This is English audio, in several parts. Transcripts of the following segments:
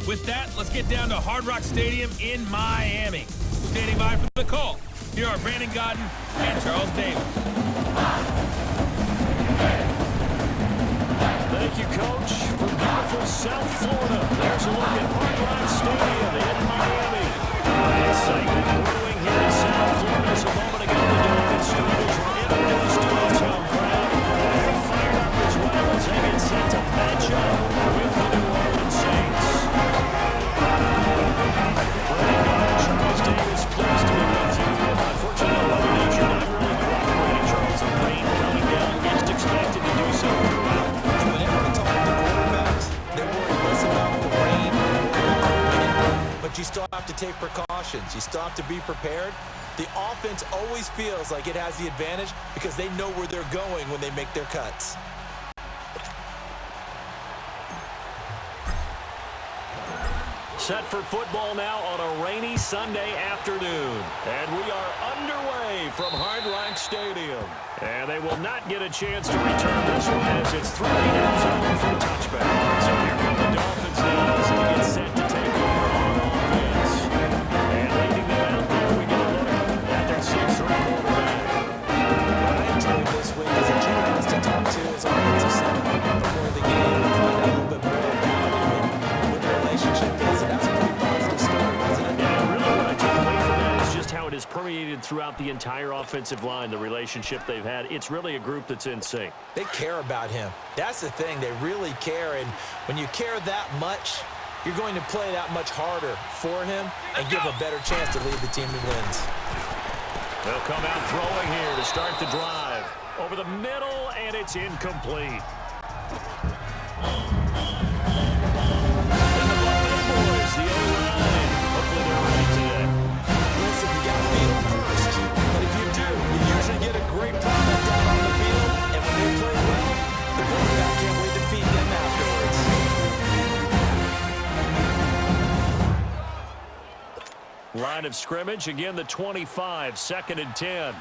With that, let's get down to Hard Rock Stadium in Miami. Standing by for the call, here are Brandon Godden and Charles Davis. Thank you, Coach. From beautiful South Florida, there's a look at Hard Rock Stadium in Miami. Excitement brewing here in South Florida. As a moment ago, the Dolphins starters were introduced to its home crowd. They're fired up as well as they get set to match up with the New Orleans Saints. Charles Davis, pleased to be with you. Unfortunately, Mother Nature not really cooperating, Charles. The rain coming down is expected to do so throughout. And whenever we talk to quarterbacks, they're worried less about the rain but you still have to take precautions. You still have to be prepared. The offense always feels like it has the advantage because they know where they're going when they make their cuts. Set for football now on a rainy Sunday afternoon. And we are underway from Hard Rock Stadium. And they will not get a chance to return this one as it's thrown in zone for a touchback. So here come the Dolphins now as they get set to take over on offense. And leading them out there, we get a look at their 6'3" quarterback. What I enjoyed this week is that Jim has to talk to his offensive center before the game and find out a little bit more about him and what the relationship is. And that's a pretty positive story, isn't it? Yeah, really what I took away from that is just how it has permeated throughout the entire offensive line, the relationship they've had. It's really a group that's in sync. They care about him. That's the thing. They really care. And when you care that much, you're going to play that much harder for him and give a better chance to lead the team to wins. They'll come out throwing here to start the drive. Over the middle, and it's incomplete. And the Buffalo boys, the O-line. Hopefully they're ready today. Listen, you got to beat them first. But if you do, you usually get a great product out on the field. And when they play well, the quarterback can't wait to feed them afterwards. Line of scrimmage, again the 25, 2nd and 10.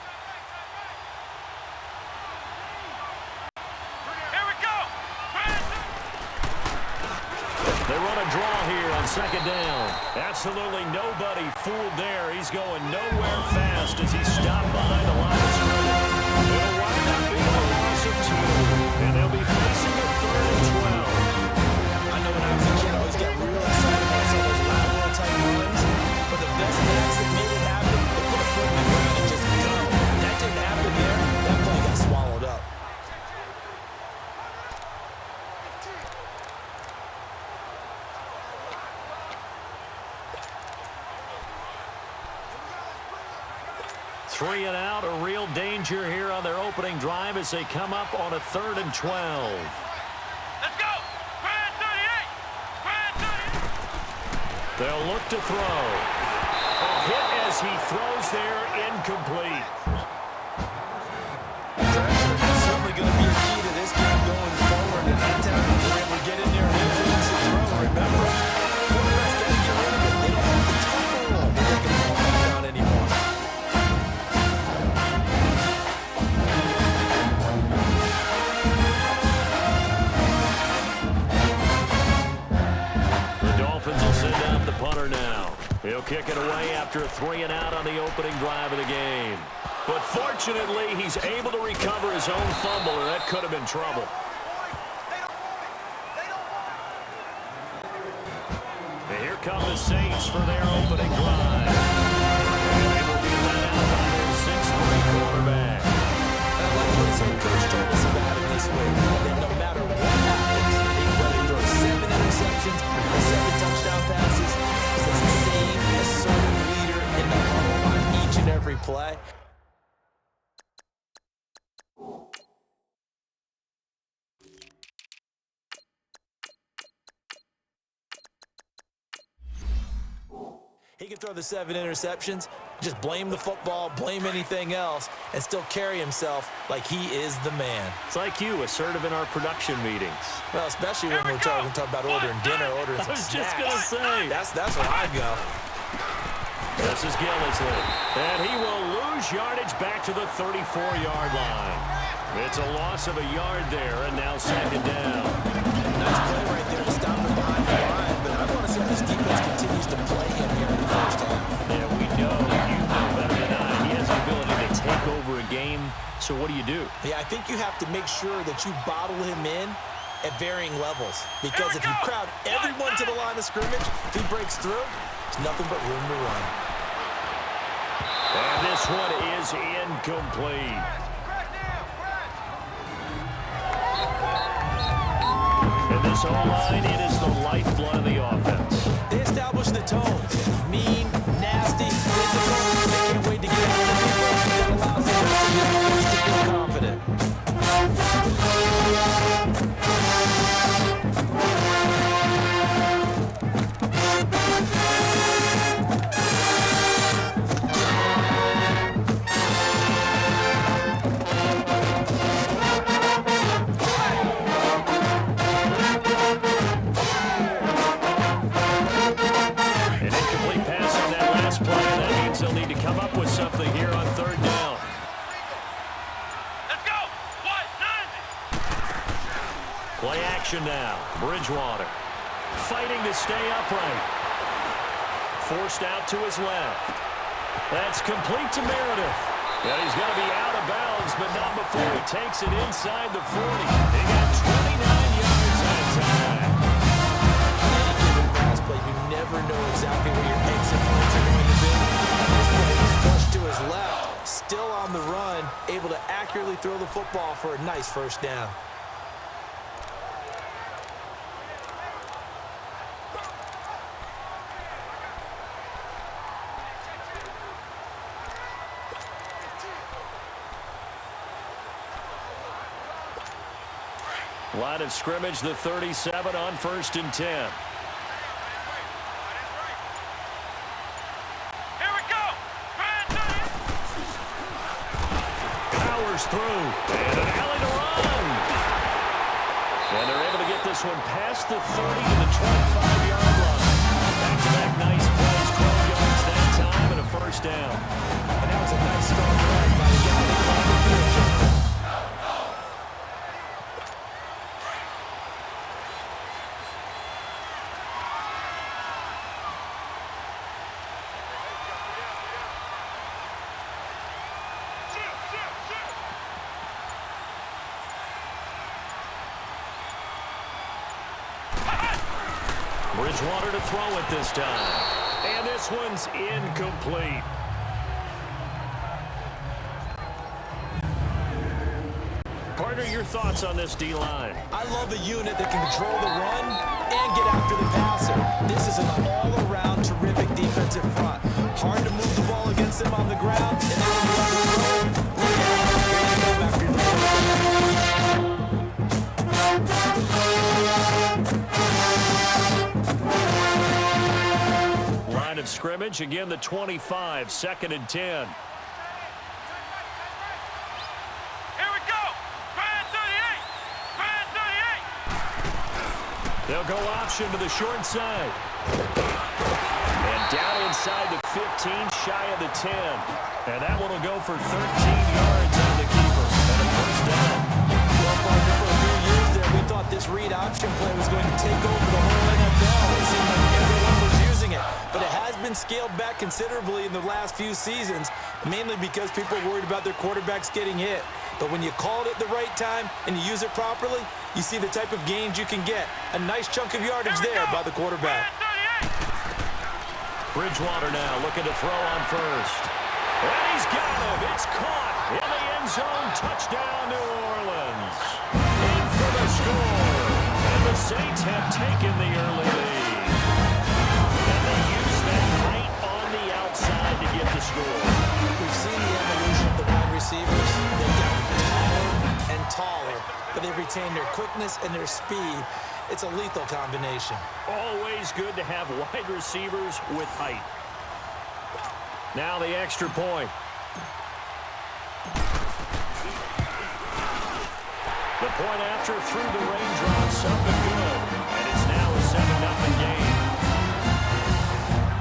They run a draw here on 2nd down. Absolutely nobody fooled there. He's going nowhere fast as he's stopped behind the line of scrimmage. It'll wind up being a loss of 2, and they'll be facing a 3rd and 12. I know when I was a kid, I always got real excited when I saw those lateral type runs. But the best backs that made it happen, they put a foot in the ground and just go. That didn't happen there. That play got swallowed up. Three and out, a real danger here on their opening drive as they come up on a 3rd and 12. Let's go! Brand 38! They'll look to throw. A hit as he throws there, incomplete. Pressure is certainly going to be a key to this game going forward. And anytime you're able to get in there and influence the throw, remember, quarterbacks got to get rid of it. They don't have the time rule that they can fall back on anymore. The Dolphins will send out the punter now. He'll kick it away after a 3 and out on the opening drive of the game. But fortunately, he's able to recover his own fumble, or that could have been trouble. And here come the Saints for their opening drive. And they will be led out by their 6'3" quarterback. I like what his head coach told us about him this week. That no matter what happens, whether he throws 7 interceptions or 7 touchdown passes, he's the same assertive leader in the huddle on each and every play. He can throw the 7 interceptions, just blame the football, blame anything else, and still carry himself like he is the man. It's like you, assertive in our production meetings. Well, especially when we're talking about ordering dinner, ordering some snacks. I was just going to say. That's where I go. This is Gillisley, and he will lose yardage back to the 34-yard line. It's a loss of a yard there, and now 2nd down. Nice play right there to stop him behind the line, but I want to see how this So what do you do? Yeah, I think you have to make sure that you bottle him in at varying levels. Because if you crowd everyone to the line of scrimmage, if he breaks through, there's nothing but room to run. And this one is incomplete. And this O-line, it is the lifeblood of the offense. They establish the tone. Mean, nasty, physical. They can't wait to get after people. That allows the rest of the offense to feel confident. Play action now. Bridgewater fighting to stay upright. Forced out to his left. That's complete to Meredith. And he's going to be out of bounds, but not before he takes it inside the 40. He got 29 yards that time. Any given pass play, you never know exactly where your exit points are going to be. This play was flushed to his left, still on the run, able to accurately throw the football for a nice first down. Line of scrimmage, the 37 on 1st and 10. Here we go. Powers through. And an alley to run. And they're able to get this one past the 30 to the 25-yard line. Back-to-back nice plays, 12 yards that time, and a first down. And that was a nice strong run by the guy that caught the field. Bridgewater to throw it this time. And this one's incomplete. Partner, your thoughts on this D-line? I love a unit that can control the run and get after the passer. This is an all-around terrific defensive front. Hard to move the ball against them on the ground, and then when you have the throw, look at it. Go after the Line of scrimmage, again the 25, 2nd and 10. They'll go option to the short side. And down inside the 15, shy of the 10. And that one will go for 13 yards on the keeper. And a first down. Well, partner, for a few years there, we thought this read option play was going to take over the whole NFL. It seemed like everyone was using it. But it has been scaled back considerably in the last few seasons, mainly because people are worried about their quarterbacks getting hit. But when you call it at the right time and you use it properly, you see the type of gains you can get. A nice chunk of yardage there by the quarterback. Bridgewater now looking to throw on first. And he's got him. It's caught in the end zone. Touchdown, New Orleans. In for the score. And the Saints have taken the early lead. And they use that height on the outside to get the score. We've seen the evolution of the wide receivers. They've gotten taller and taller, but they've retained their quickness and their speed. It's a lethal combination. Always good to have wide receivers with height. Now the extra point. The point after through the raindrops, up and good. And it's now a 7-0 game.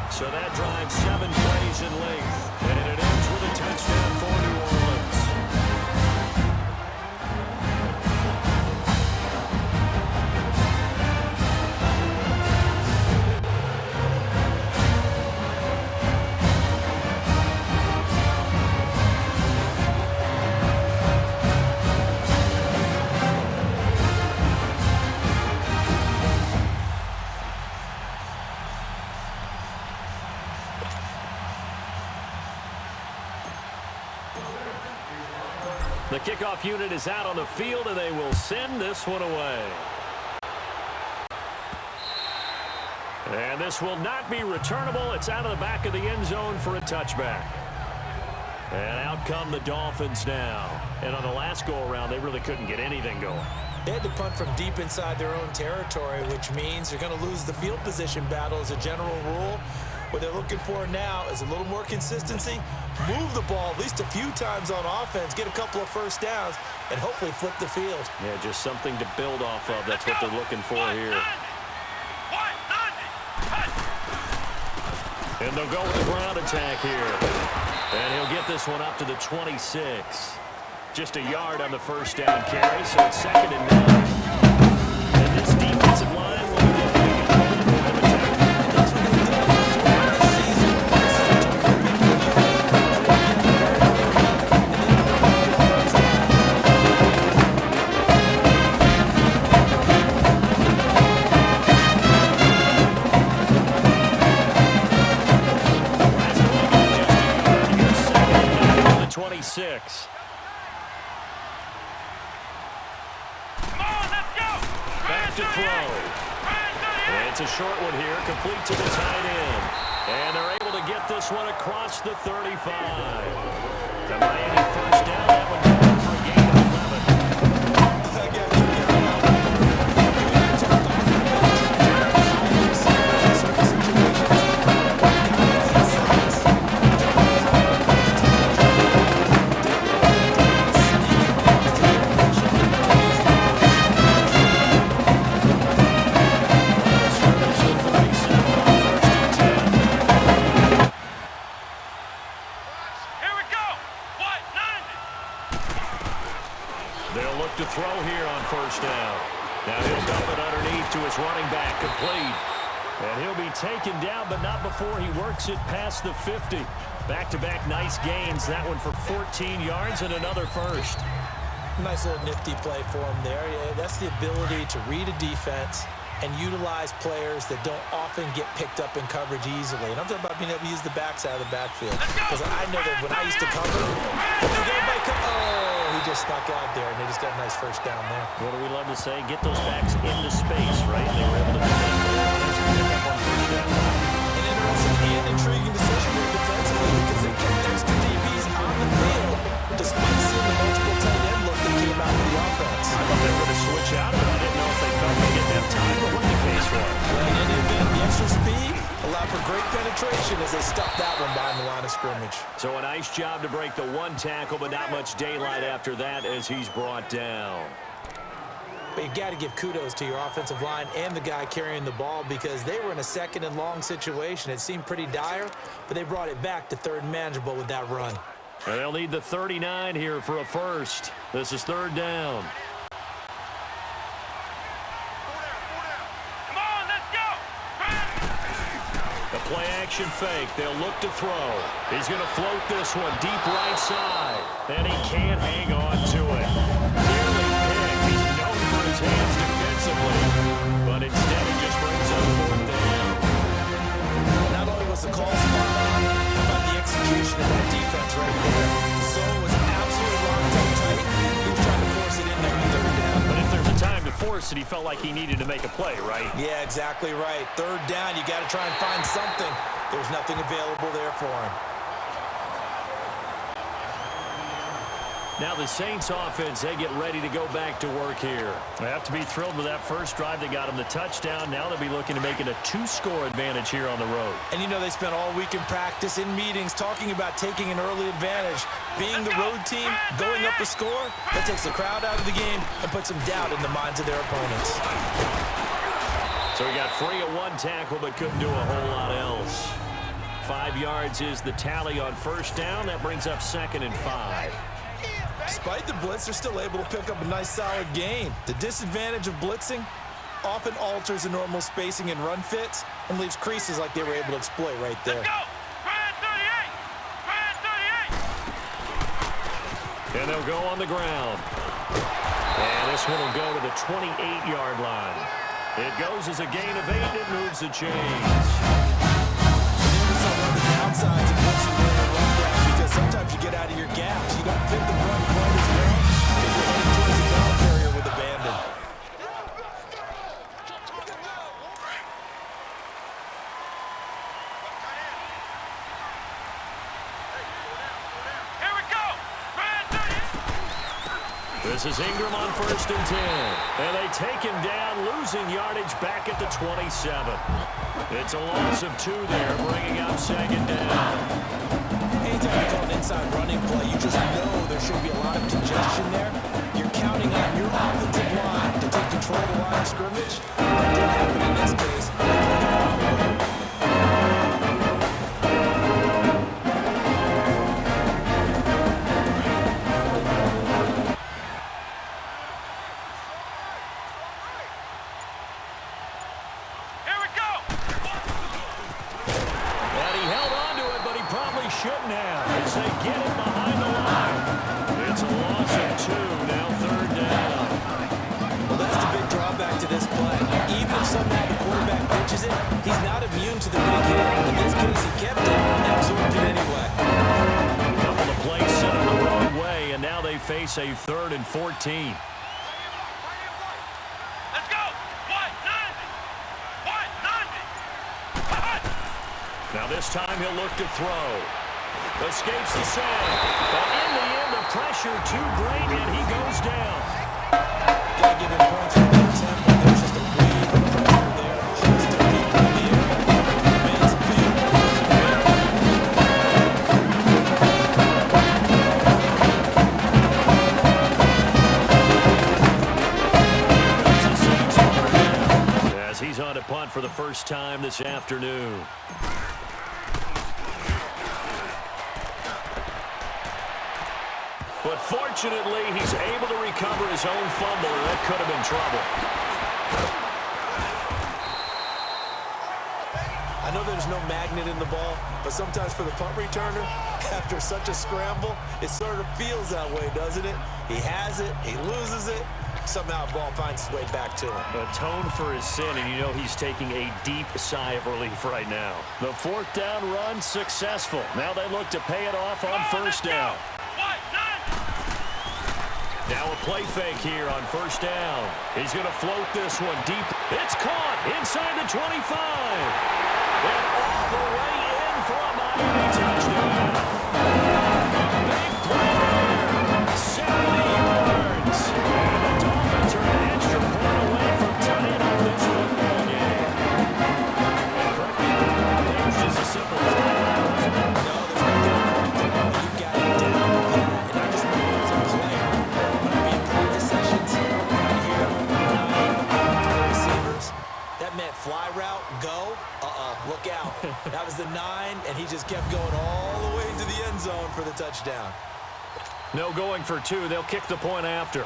So that drives 7 plays in length. And it ends with a touchdown for New Orleans. kickoff unit is out on the field, and they will send this one away. And this will not be returnable. It's out of the back of the end zone for a touchback. And out come the Dolphins now. And on the last go-around, they really couldn't get anything going. They had to punt from deep inside their own territory, which means you're going to lose the field position battle as a general rule. What they're looking for now is a little more consistency, move the ball at least a few times on offense, get a couple of first downs, and hopefully flip the field. Yeah, just something to build off of. That's what they're looking for here. And they'll go with the ground attack here. And he'll get this one up to the 26. Just a yard on the first down carry, so it's 2nd and 9. And this defensive line will be getting control of the attack. That's what they've done throughout the season. Last play, just a yard. Here's 2nd and 9 on the 26. Back to throw. And it's a short one here, complete to the tight end. And they're able to get this one across the 35. The Miami first down, that one going for a gain of 11. They'll look to throw here on first down. Now he'll dump it underneath to his running back, complete. And he'll be taken down, but not before he works it past the 50. Back-to-back nice gains. That one for 14 yards and another first. Nice little nifty play for him there. Yeah, that's the ability to read a defense and utilize players that don't often get picked up in coverage easily. And I'm talking about being able to use the backs out of the backfield. Because I know that when I used to cover, he just snuck out there, and they just got a nice first down there. What do we love to say? Get those backs into space, right? They were able to do that. Nice pick up on first down. An interesting and intriguing decision here defensively because they kept extra DBs on the field despite seeing the multiple tight end look that came out of the offense. I thought they were going to switch out, but I didn't know if they felt they didn't have time to what the case was. Well, in any event, the extra speed allowed for great penetration as they stuffed that one behind the line of scrimmage. So a nice job to break the one tackle, but not much daylight after that as he's brought down. But you got to give kudos to your offensive line and the guy carrying the ball because they were in a 2nd and long situation. It seemed pretty dire, but they brought it back to 3rd and manageable with that run. And they'll need the 39 here for a first. This is 3rd down. The play action fake. They'll look to throw. He's going to float this one deep right side. And he can't hang on to it. Nearly picked. He's known for his hands defensively. But instead he just brings up 4th down. Not only was the call spot on, how about the execution of that defense right there? The zone was absolutely locked up tight. He was trying to force it in there on 3rd down. But if there's a time to force it, he felt like he needed to make a play, right? Yeah, exactly right. 3rd down, you got to try and find something. There's nothing available there for him. Now the Saints offense, they get ready to go back to work here. They have to be thrilled with that first drive that got them the touchdown. Now they'll be looking to make it a 2-score advantage here on the road. And you know they spent all week in practice, in meetings, talking about taking an early advantage. Being the road team, going up a score, that takes the crowd out of the game and puts some doubt in the minds of their opponents. So he got free of one tackle but couldn't do a whole lot else. 5 yards is the tally on first down. That brings up 2nd and 5. Despite the blitz, they're still able to pick up a nice solid gain. The disadvantage of blitzing often alters the normal spacing and run fits and leaves creases like they were able to exploit right there. And they'll go on the ground. And this one will go to the 28-yard line. It goes as a gain of 8. It moves the chains. Downsides of blitzing during a run down because sometimes you get out of your gaps. You don't fit the run quite as well. heading towards the ball carrier with abandon. This is Ingram on 1st and 10. And they take him down, losing yardage back at the 27. It's a loss of 2 there, bringing up 2nd down. Anytime you call an inside running play, you just know there should be a lot of congestion there. You're counting on your offensive line to take control of the line of scrimmage. That didn't happen in this case. Shouldn't have as they get him behind the line. It's a loss of 2, now 3rd down. Well, that's the big drawback to this play. Even if somehow the quarterback pitches it, he's not immune to the big hit. In this case, he kept it and absorbed it anyway. A couple of plays set him the wrong way, and now they face a 3rd and 14. Let's go! What? 90! Now this time he'll look to throw. Escapes the sack. But in the end, the pressure too great, and he goes down. Gotta give him points for that attempt, but there's just a wave of pressure there. Just to keep in the air. Remains big. As he's on to punt for the first time this afternoon. But fortunately, he's able to recover his own fumble, or that could have been trouble. I know there's no magnet in the ball, but sometimes for the punt returner, after such a scramble, it sort of feels that way, doesn't it? He has it, he loses it, somehow the ball finds its way back to him. Atone for his sin, and you know he's taking a deep sigh of relief right now. The 4th down run successful. Now they look to pay it off on 1st down. Now a play fake here on 1st down. He's going to float this one deep. It's caught inside the 25. And all the way in for a Miami touchdown. Big play there. 70 yards. And the Dolphins are an extra point away from tying up this football game. And correct me if I'm wrong, that was just a simple fly route. No, there's no doubt. You got it down. And I just remember as a player, when I'd be in practice sessions, I'd hear 9 receivers. That meant fly route, go, look out. That was the 9, and he just kept going all the way into the end zone for the touchdown. No going for 2. They'll kick the point after.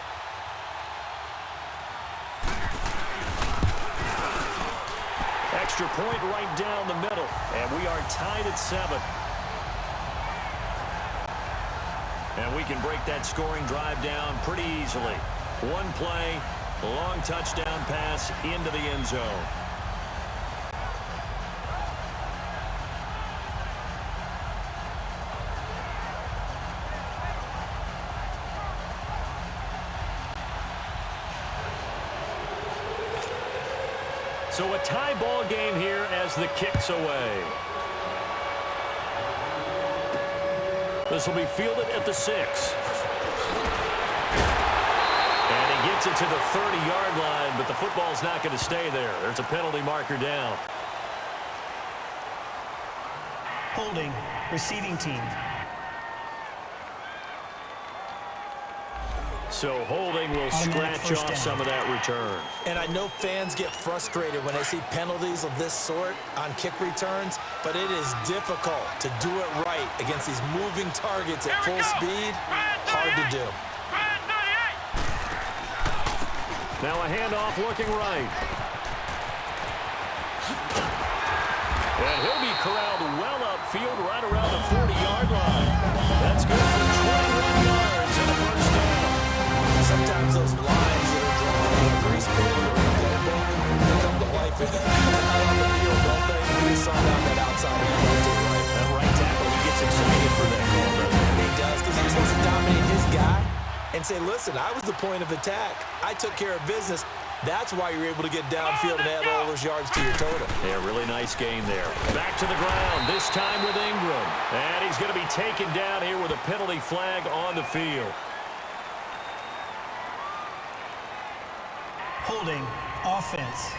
Extra point right down the middle, and we are tied at 7. And we can break that scoring drive down pretty easily. One play, long touchdown pass into the end zone. So a tie ball game here as the kick's away. This will be fielded at the 6. And he gets it to the 30-yard line, but the football's not going to stay there. There's a penalty marker down. Holding, receiving team. So holding will scratch off some of that return. And I know fans get frustrated when they see penalties of this sort on kick returns, but it is difficult to do it right against these moving targets at full speed. Hard to do. Now a handoff looking right. And he'll be corralled well upfield right around the 40-yard line. That's good for 21 yards and a first down. Sometimes those lines that are drawn on a grease board or a playbook, they come to life out on the field, don't they? We saw down that outside end, right? That right tackle, he gets excited for that call, doesn't he? He does, because he was supposed to dominate his guy. And and say, listen, I was the point of attack. I took care of business. That's why you're able to get downfield and add all those yards to your total. Yeah, really nice game there. Back to the ground, this time with Ingram. And he's going to be taken down here with a penalty flag on the field. Holding offense.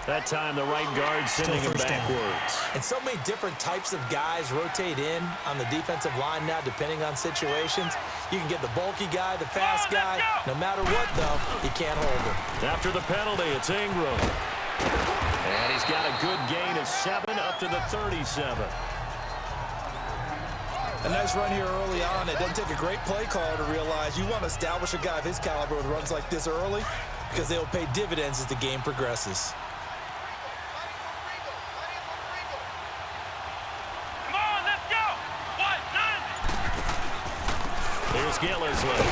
That time the right guard sending him backwards. And so many different types of guys rotate in on the defensive line now, depending on situations. You can get the bulky guy, the fast guy. No matter what, though, you can't hold him. After the penalty, it's Ingram. And he's got a good gain of 7 up to the 37. A nice run here early on. It doesn't take a great play caller to realize you want to establish a guy of his caliber with runs like this early because they will pay dividends as the game progresses. Here's Gillislee.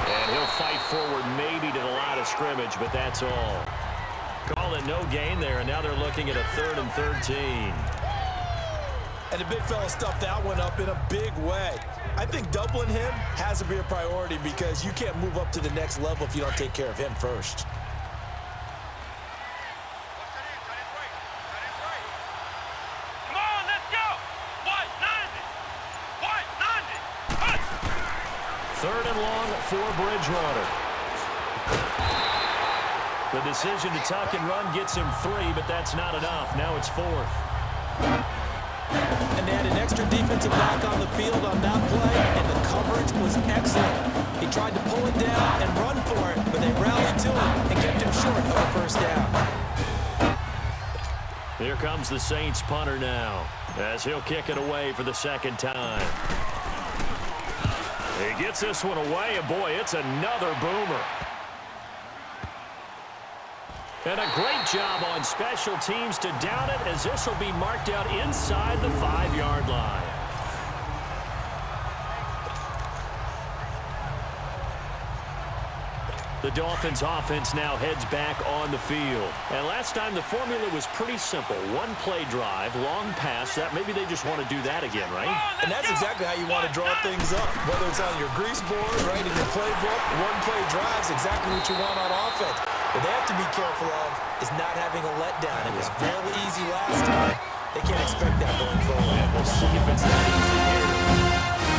And he'll fight forward maybe to the line of scrimmage, but that's all. Call it no gain there, and now they're looking at a 3rd and 13. And the big fella stuffed that one up in a big way. I think doubling him has to be a priority because you can't move up to the next level if you don't take care of him first. Third and long for Bridgewater. The decision to tuck and run gets him 3, but that's not enough. Now it's 4th. And they had an extra defensive back on the field on that play, and the coverage was excellent. He tried to pull it down and run for it, but they rallied to him and kept him short of a first down. Here comes the Saints punter now, as he'll kick it away for the 2nd time. He gets this one away, and boy, it's another boomer. And a great job on special teams to down it, as this will be marked out inside the 5-yard line. The Dolphins offense now heads back on the field. And last time the formula was pretty simple. 1-play drive, long pass. That maybe they just want to do that again, right? And that's exactly how you want to draw things up. Whether it's on your grease board, right, in your playbook, 1-play drive is exactly what you want on offense. What they have to be careful of is not having a letdown. It was real easy last time. They can't expect that going forward. And we'll see if it's that easy here.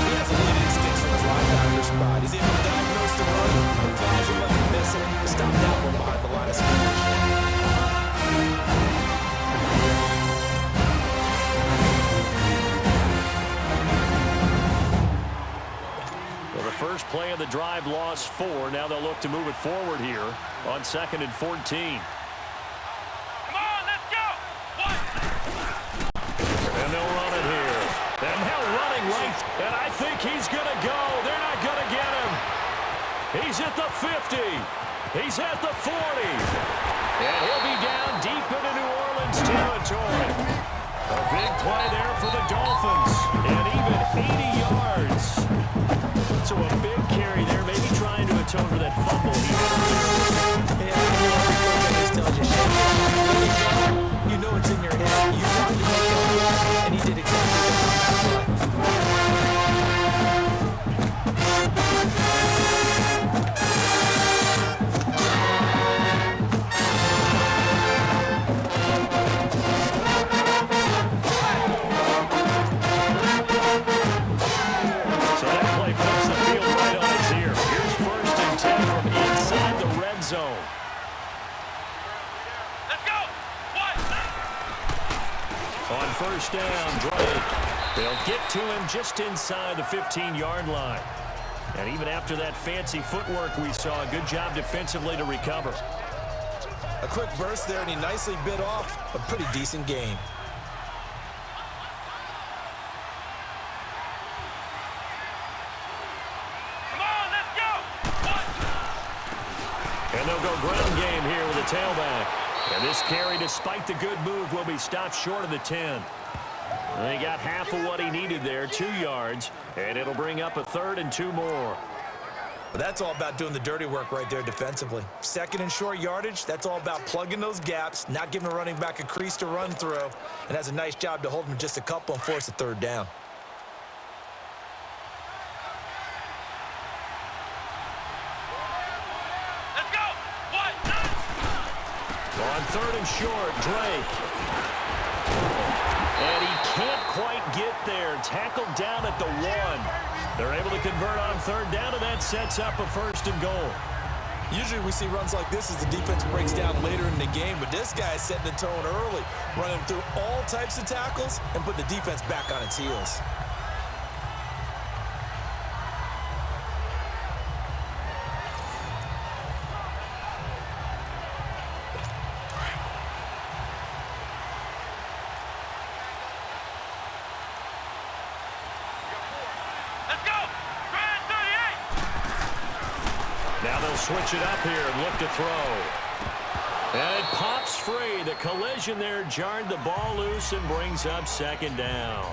He has a lead instincts from his linebacker spot. He's able to diagnose the run. The flags are letting him miss it. Stop that one behind the line of scrimmage. Well, the first play of the drive lost 4. Now they'll look to move it forward here on 2nd and 14. Come on, let's go! And they'll run it here. And now running length, and I think he's going to go. They're not going to get him. He's at the 50. He's at the 40. And he'll be down deep into New Orleans territory. A big play there for the Dolphins. And even 80 yards. So a big carry there, maybe trying to atone for that fumble he had. You know it's in your head. You want to make that, and he did exactly that. So that play flips the field right on its ear. Here's 1st and 10 from inside the red zone. Let's go! On 1st down, Drake. They'll get to him just inside the 15-yard line. And even after that fancy footwork we saw, a good job defensively to recover. A quick burst there, and he nicely bit off a pretty decent gain. Come on, let's go! And they'll go ground game here with a tailback. And this carry, despite the good move, will be stopped short of the 10. And he got half of what he needed there, 2 yards, and it'll bring up a 3rd and 2 more. But that's all about doing the dirty work right there defensively. 2nd and short yardage, that's all about plugging those gaps, not giving a running back a crease to run through, and has a nice job to hold him just a couple and force a 3rd down. On 3rd and short, Drake. And he can't quite get there. Tackled down at the 1. They're able to convert on 3rd down, and that sets up a 1st and goal. Usually we see runs like this as the defense breaks down later in the game, but this guy is setting the tone early, running through all types of tackles and put the defense back on its heels. Switch it up here and look to throw. And it pops free. The collision there jarred the ball loose and brings up 2nd down.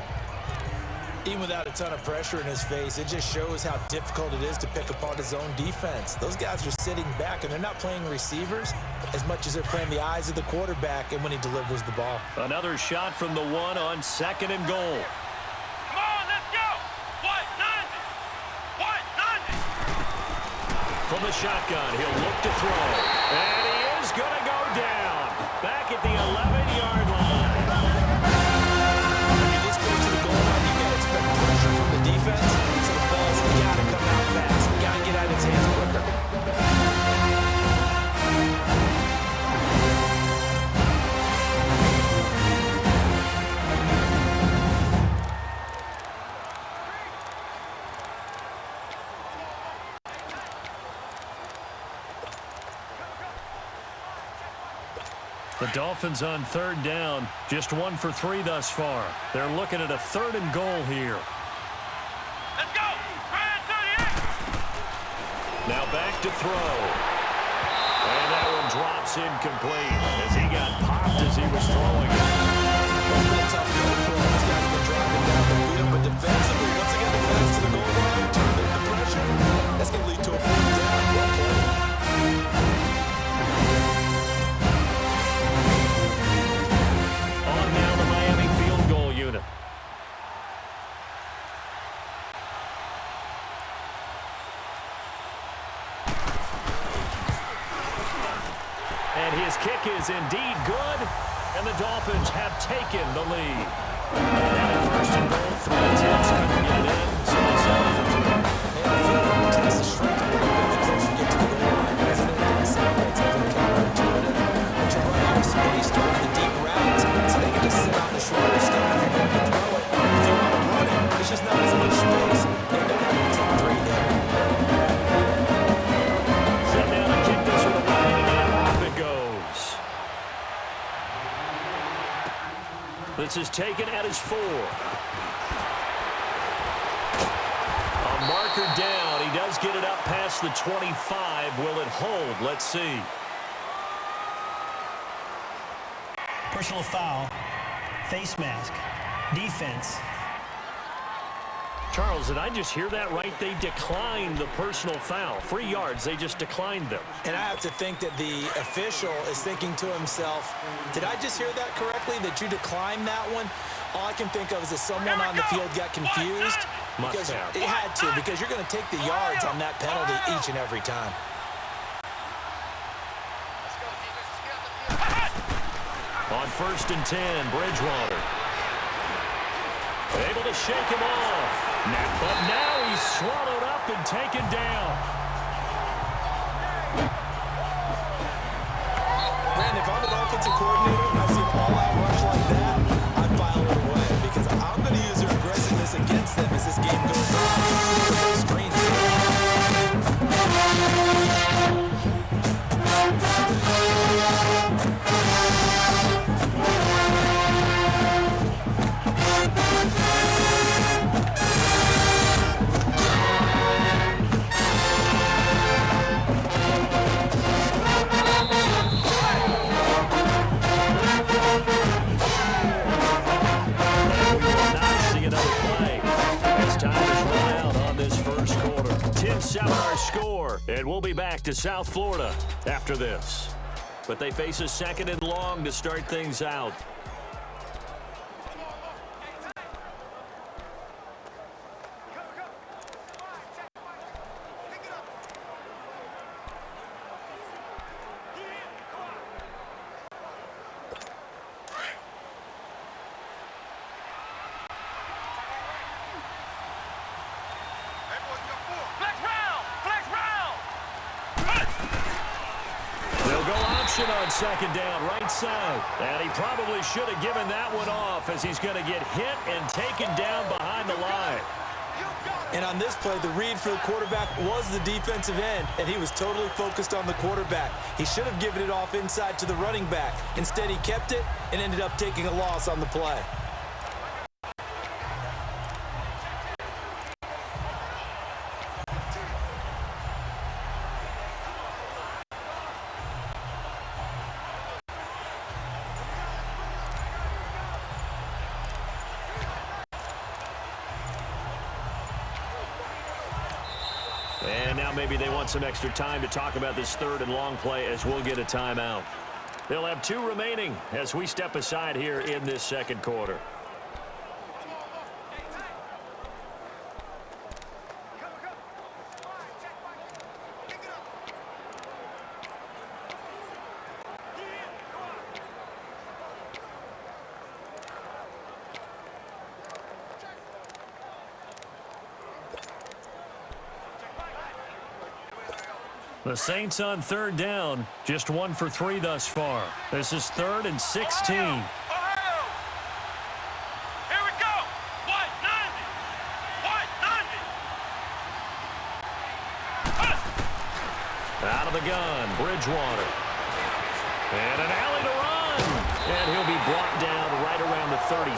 Even without a ton of pressure in his face, it just shows how difficult it is to pick apart his own defense. Those guys are sitting back, and they're not playing receivers as much as they're playing the eyes of the quarterback and when he delivers the ball. Another shot from the 1 on 2nd and goal. From the shotgun, he'll look to throw. And he is going to go down. Back at the 11-yard line. When you're this close to the goal line, you got to expect pressure from the defense. So the ball's got to come out fast. Got to get out of his hands quicker. The Dolphins on 3rd down, just 1 for 3 thus far. They're looking at a 3rd and goal here. Let's go! 38! Now back to throw. And that one drops incomplete as he got popped as he was throwing it. It's been a tough goal for him. This guy's been driving down the field, but defensively, once again, the pass to the goal line, turned up the pressure. That's going to lead to a 4th down. Well played. And his kick is indeed good, and the Dolphins have taken the lead. And 1st and goal, 3 attempts couldn't get it in, so it's out for 2. I feel like the test is shrinking a little bit the closer you get to the goal line, doesn't it? It sounds counterintuitive. But you run out of space to run the deep routes, so they can just sit on the shorter stuff if you're going to throw it. If you want to run it, there's just not as much space. They're going to have to take 3 there. Set down and kick this one away, and off it goes. This is taken at his 4. A marker down. He does get it up past the 25. Will it hold? Let's see. Personal foul, face mask, defense. Charles, did I just hear that right? They declined the personal foul. 3 yards, they just declined them. And I have to think that the official is thinking to himself, did I just hear that correctly, that you declined that one? All I can think of is that someone on the field got confused. Because it had to, because you're going to take the yards on that penalty each and every time. On 1st and 10, Bridgewater. Able to shake him off. But now he's swallowed up and taken down. Man, if I'm an offensive coordinator and I see an all-out rush like that, I'd file it away because I'm going to use their aggressiveness against them as this game goes on. Screens. Our score, and we'll be back to South Florida after this. But they face a 2nd and long to start things out. motion on second down, right side. And he probably should have given that one off as he's going to get hit and taken down behind the line. And on this play, the read for the quarterback was the defensive end, and he was totally focused on the quarterback. He should have given it off inside to the running back. Instead, he kept it and ended up taking a loss on the play. And now maybe they want some extra time to talk about this third and long play as we'll get a timeout. They'll have 2 remaining as we step aside here in this second quarter. The Saints on third down, just 1 for 3 thus far. This is 3rd and 16. Ohio! Here we go! White 90! White 90! Out of the gun, Bridgewater. And an alley to run. And he'll be brought down right around the 37.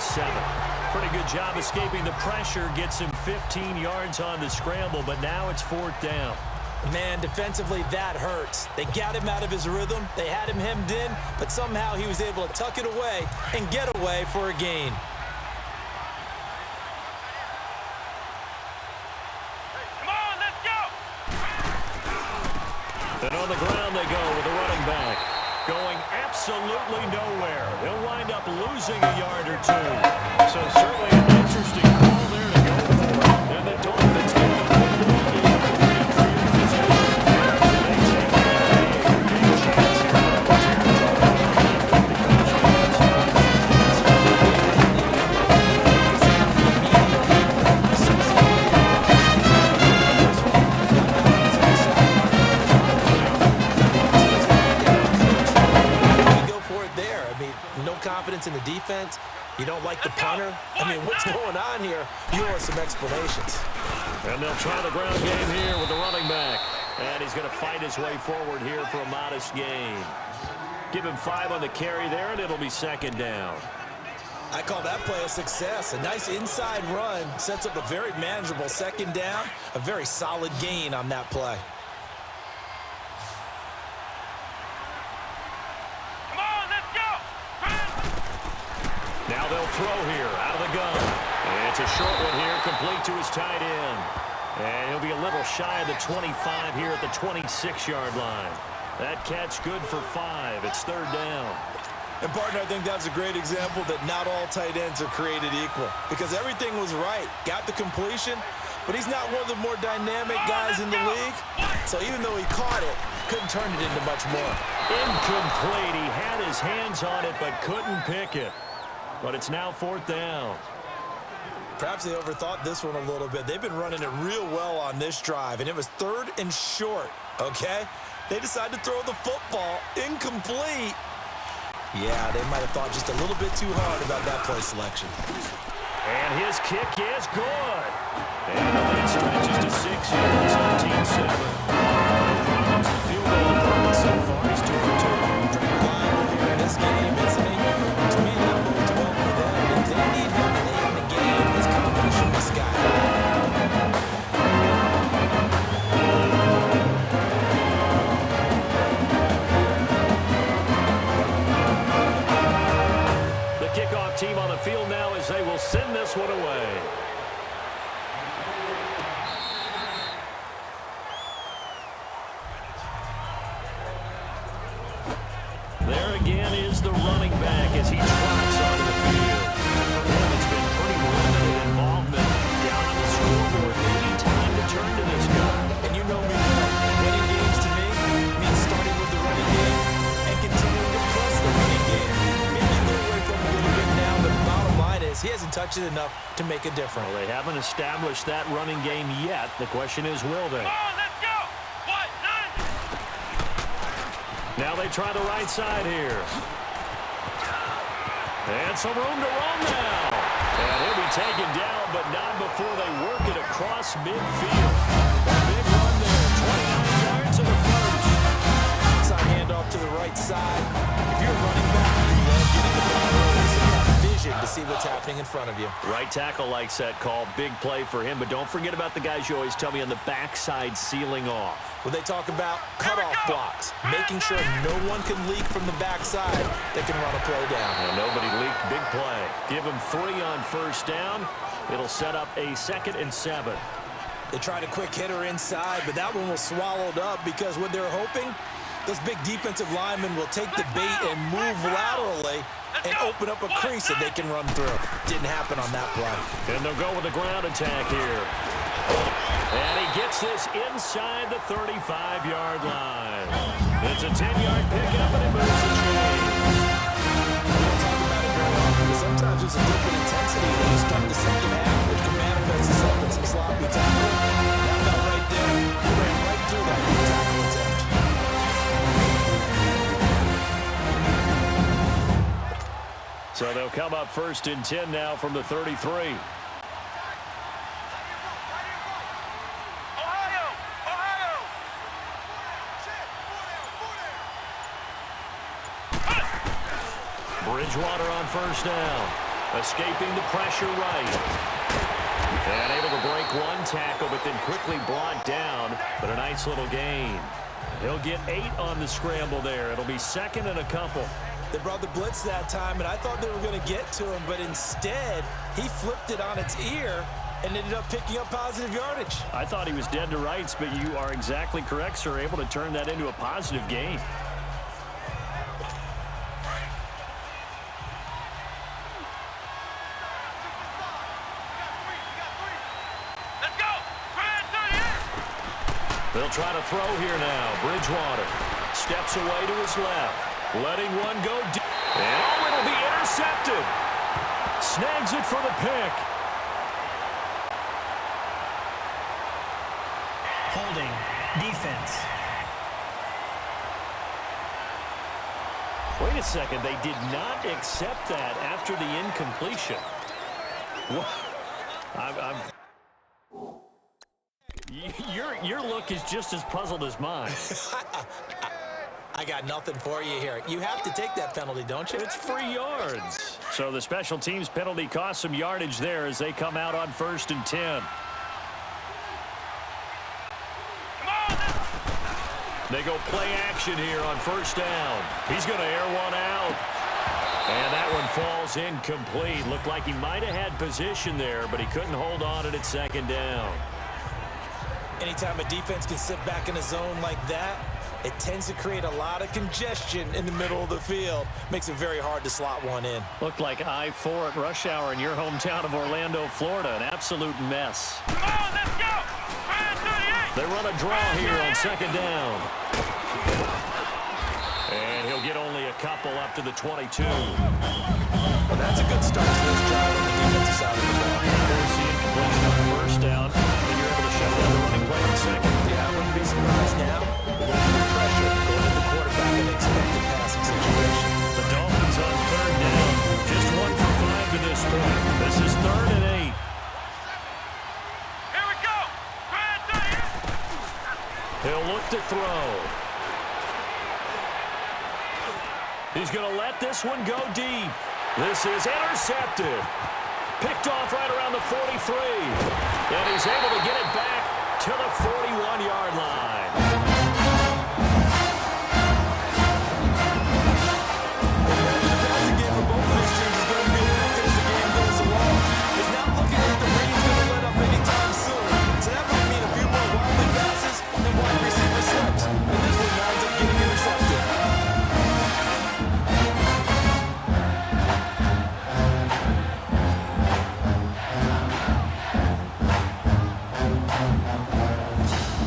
Pretty good job escaping the pressure. Gets him 15 yards on the scramble, but now it's 4th down. Man, defensively, that hurts. They got him out of his rhythm. They had him hemmed in, but somehow he was able to tuck it away and get away for a gain. Come on, let's go! And on the ground they go with the running back. Going absolutely nowhere. He'll wind up losing a yard or 2. So certainly an interesting call there to go for. And the Dolphins get the football game. Confidence in the defense. You don't like the punter. I mean, what's going on here? You want some explanations. And they'll try the ground game here with the running back. And he's going to fight his way forward here for a modest gain. Give him 5 on the carry there, and it'll be 2nd down. I call that play a success. A nice inside run sets up a very manageable 2nd down. A very solid gain on that play. Now they'll throw here out of the gun. And it's a short one here, complete to his tight end. And he'll be a little shy of the 25 here at the 26-yard line. That catch good for 5. It's 3rd down. And, partner, I think that's a great example that not all tight ends are created equal. Because everything was right. Got the completion, but he's not one of the more dynamic guys in the league. So even though he caught it, couldn't turn it into much more. Incomplete. He had his hands on it, but couldn't pick it. But it's now 4th down. Perhaps they overthought this one a little bit. They've been running it real well on this drive, and it was 3rd and short, okay? They decided to throw the football incomplete. Yeah, they might have thought just a little bit too hard about that play selection. And his kick is good. And the lead stretches to 6 yards, 13-7. The field goal attempt so far is 2 for 2. Reliable here in this game, isn't he? To me, that bodes well for them. If they need him late in the game, his competition this guy. The kickoff team on the field now as they will send this one away. There again is the running back as he trots onto the field. For him, it's been pretty limited involvement down on the scoreboard. They need time to turn to this guy. And you know me well. Winning games to me means starting with the running game and continuing to press the running game. Maybe you go away from it a little bit now, but the bottom line is he hasn't touched it enough to make a difference. Well, they haven't established that running game yet. The question is, will they? Come on, let's go! White 90! Now they try the right side here. And some room to run now. And he'll be taken down, but not before they work it across midfield. A big run there, 29 yards to the first. Outside handoff to the right side. If you're a running back, you love getting the ball early, so you have vision to see what's happening in front of you. Right tackle likes that call. Big play for him, but don't forget about the guys you always tell me on the backside sealing off. When they talk about cutoff blocks, making sure no one can leak from the backside that can run a play down. And nobody leaked. Big play. Give him 3 on first down. It'll set up a 2nd and 7. They tried a quick hitter inside, but that one was swallowed up because what they're hoping, those big defensive linemen will take the bait and move laterally and open up a crease that they can run through. Didn't happen on that play. And they'll go with a ground attack here. And he gets this inside the 35-yard line. It's a 10-yard pickup, and it moves the chain. We don't talk about it very often, but sometimes there's a dip in intensity when you start the second half, which can manifest itself in some sloppy tackling. That got right there. He ran right through that tackle attempt. So they'll come up 1st and 10 now from the 33. Bridgewater on first down. Escaping the pressure right. And able to break one tackle, but then quickly brought down. But a nice little gain. He'll get 8 on the scramble there. It'll be 2nd and a couple. They brought the blitz that time, and I thought they were going to get to him, but instead, he flipped it on its ear and ended up picking up positive yardage. I thought he was dead to rights, but you are exactly correct, sir. Able to turn that into a positive gain. They'll try to throw here now. Bridgewater steps away to his left, letting one go deep. And oh, it'll be intercepted. Snags it for the pick. Holding. Defense. Wait a second. They did not accept that after the incompletion. What? Your look is just as puzzled as mine. I got nothing for you here. You have to take that penalty, don't you? It's 3 yards. So the special teams penalty cost some yardage there as they come out on 1st and 10. They go play action here on first down. He's going to air one out. And that one falls incomplete. Looked like he might have had position there, but he couldn't hold on at 2nd down. Anytime a defense can sit back in a zone like that, it tends to create a lot of congestion in the middle of the field. Makes it very hard to slot one in. Looked like I-4 at rush hour in your hometown of Orlando, Florida. An absolute mess. Come on, let's go! They run a draw here on 2nd down. And he'll get only a couple up to the 22. Well, that's a good start to this drive on the defensive side of the ball. Force the incompletion on first down, and you're able to shut down the running play on 2nd. Yeah, I wouldn't be surprised now. A little bit of pressure going to the quarterback in an expected passing situation. The Dolphins on 3rd down. Just 1 for 5 to this point. This is 3rd and 8. Here we go! He'll look to throw. He's going to let this one go deep. This is intercepted. Picked off right around the 43. And he's able to get it back to the 41-yard line.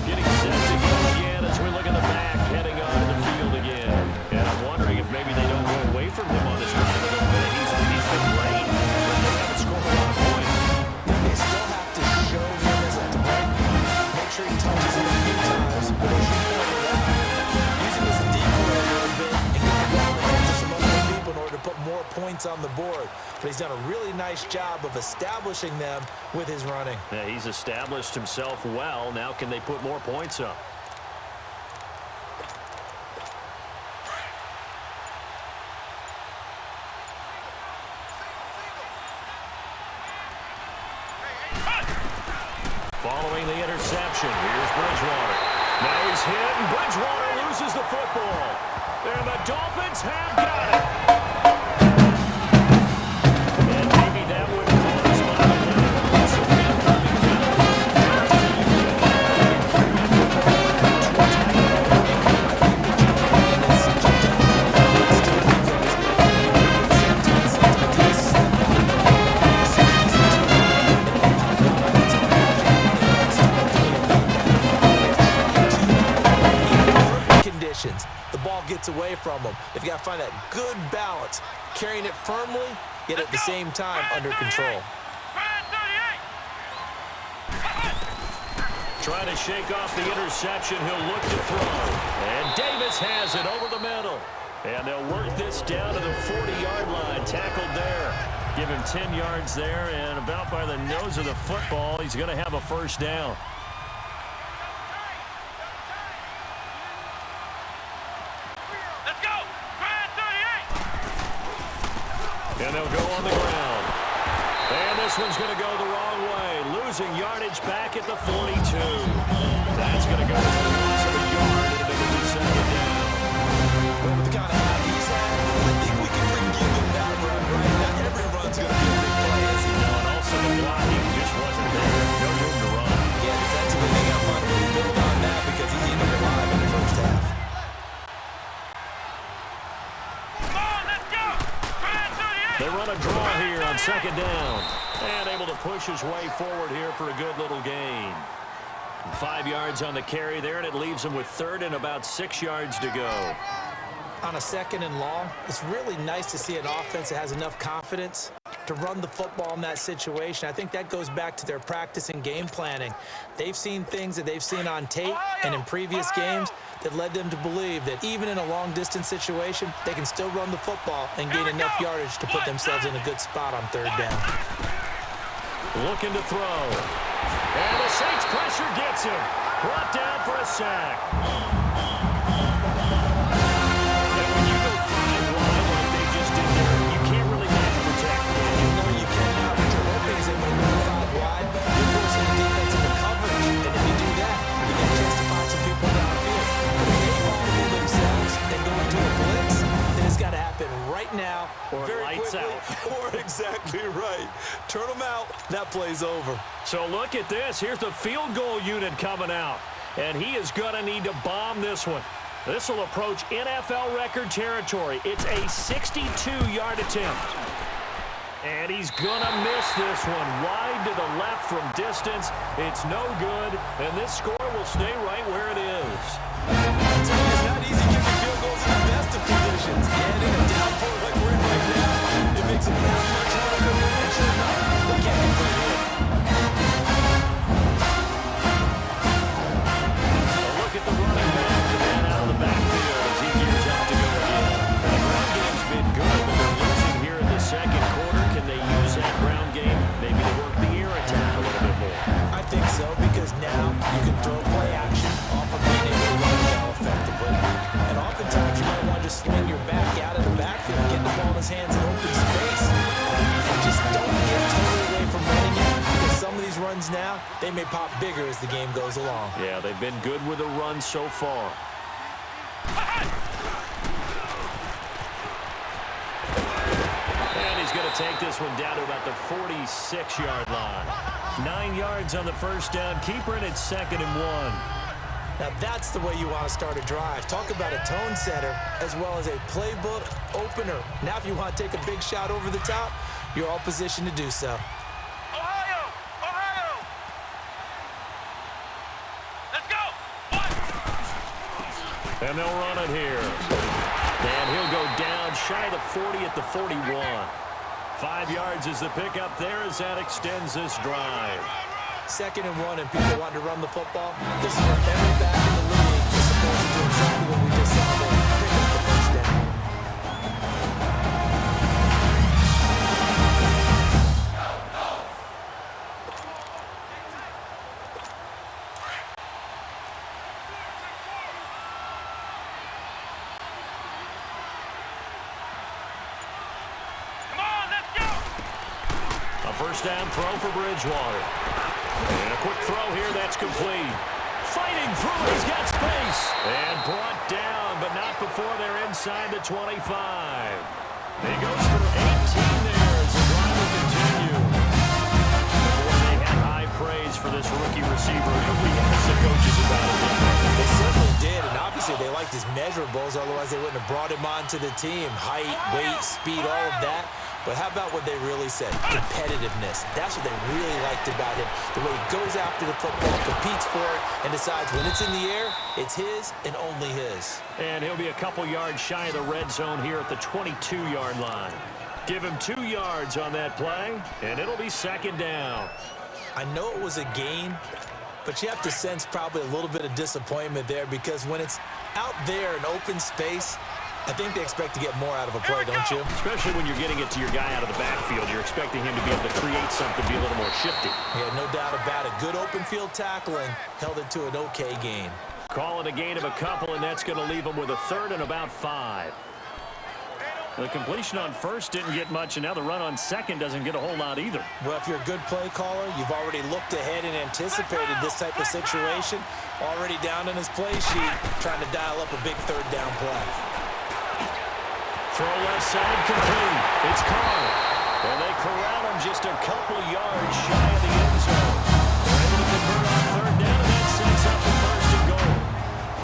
Getting set to points on the board, but he's done a really nice job of establishing them with his running. Yeah, he's established himself well. Now can they put more points up? Following the interception, here's Bridgewater. Now he's hit, and Bridgewater loses the football. And the Dolphins have got it. And maybe that would cause my the ball gets away from him. They've got to find that good balance, carrying it firmly, yet at the same time under control. Trying to shake off the interception, he'll look to throw. And Davis has it over the middle. And they'll work this down to the 40-yard line, tackled there. Give him 10 yards there, and about by the nose of the football, he's going to have a first down. And they'll go on the ground. And this one's going to go the wrong way. Losing yardage back at the 42. That's going to go for the loss of a yard. It'll be second down. But with the kind of hack he's had, I think we can forgive him that run, right? Not every run's going to be a big play, is he? No, and also the blocking just wasn't there. No room to run. Yeah, defensively, they got to find a way to build on that because he's even alive in the first half. They run a draw here on second down. And able to push his way forward here for a good little gain. 5 yards on the carry there, and it leaves him with third and about 6 yards to go. On a second and long, it's really nice to see an offense that has enough confidence to run the football in that situation. I think that goes back to their practice and game planning. They've seen things that they've seen on tape and in previous games that led them to believe that even in a long-distance situation, they can still run the football and gain enough yardage to put themselves in a good spot on third down. Looking to throw. And the Saints pressure gets him. Brought down for a sack. And when you go 5 wide like they just did there, you can't really match protect. No, you cannot. What you're hoping is that when you go 5 wide, you're forcing the defense into coverage. And if you do that, you get a chance to find some people downfield. But if they audible themselves and go into a blitz, then it's got to happen right now, or very lights quickly, out. or exactly right. Turn them out, that play's over. So look at this. Here's the field goal unit coming out. And he is going to need to bomb this one. This will approach NFL record territory. It's a 62-yard attempt. And he's going to miss this one. Wide to the left from distance. It's no good. And this score will stay right where it is. It's not easy kicking field goals in the best of conditions. And in a downpour like we're in right now, it makes it that much harder. And sure enough, they can't be played in. Look at the running back, the man out of the backfield as he gears up to go again. The ground game's been good, but they're losing here in the second quarter. Can they use that ground game maybe to work the air attack a little bit more? I think so, because now you can throw play action off of being able to run the ball effectively. And oftentimes you might want to just swing your back out of the backfield and get the ball in his hands in open space. And just don't get totally away from running it, because some of these runs now, they may pop bigger as the game goes along. Yeah, they've been good with the run so far. And he's going to take this one down to about the 46-yard line. 9 yards on the first down. Keeper, and it's second and 1. Now that's the way you want to start a drive. Talk about a tone setter as well as a playbook opener. Now if you want to take a big shot over the top, you're all positioned to do so. Ohio! Ohio! Let's go! And they'll run it here. And he'll go down shy of the 40 at the 41. 5 yards is the pickup there as that extends this drive. Second and 1, and people want to run the football. This is where every back in the league is supposed to do exactly what we just saw there. Pick up the first down. first down throw for Bridgewater. And a quick throw here, that's complete. Fighting through, he's got space. And brought down, but not before they're inside the 25. He goes for 18 there as the drive will continue. Before they had high praise for this rookie receiver, we asked the coaches about it. They certainly did, and obviously they liked his measurables, otherwise they wouldn't have brought him onto the team. Height, weight, speed, all of that. But how about what they really said? Competitiveness. That's what they really liked about him. The way he goes after the football, competes for it, and decides when it's in the air, it's his and only his. And he'll be a couple yards shy of the red zone here at the 22-yard line. Give him 2 yards on that play, and it'll be second down. I know it was a gain, but you have to sense probably a little bit of disappointment there because when it's out there in open space, I think they expect to get more out of a play, don't you? Especially when you're getting it to your guy out of the backfield. You're expecting him to be able to create something, be a little more shifty. Yeah, no doubt about it. Good open field tackling held it to an okay gain. Call it a gain of a couple, and that's going to leave them with a third and about 5. The completion on first didn't get much, and now the run on second doesn't get a whole lot either. Well, if you're a good play caller, you've already looked ahead and anticipated this type of situation. Already down in his play sheet, trying to dial up a big third down play. Throw left side complete. It's Carr. And they corral him just a couple yards shy of the end zone. They're able to convert on third down, and that sets up the first and goal.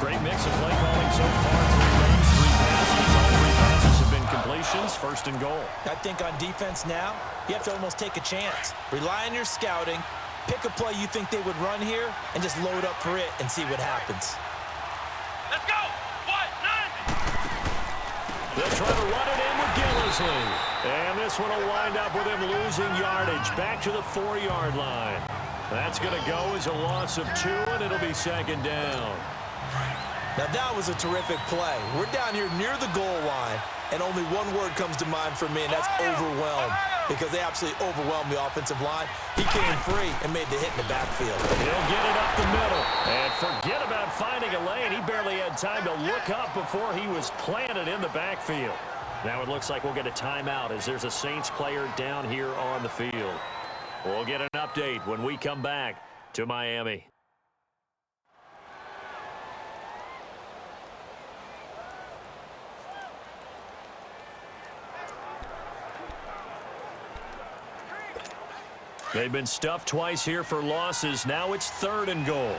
Great mix of play calling so far. 3 runs, 3 passes. All 3 passes have been completions. First and goal. I think on defense now, you have to almost take a chance. Rely on your scouting. Pick a play you think they would run here, and just load up for it and see what happens. Let's go. They'll try to run it in with Gillisley. And this one will wind up with him losing yardage back to the 4-yard line. That's going to go as a loss of 2, and it'll be second down. Now that was a terrific play. We're down here near the goal line, and only one word comes to mind for me, and that's overwhelmed, because they absolutely overwhelmed the offensive line. He came free and made the hit in the backfield. He'll get it up the middle. And forget about finding a lane. He barely had time to look up before he was planted in the backfield. Now it looks like we'll get a timeout as there's a Saints player down here on the field. We'll get an update when we come back to Miami. They've been stuffed twice here for losses. Now it's third and goal.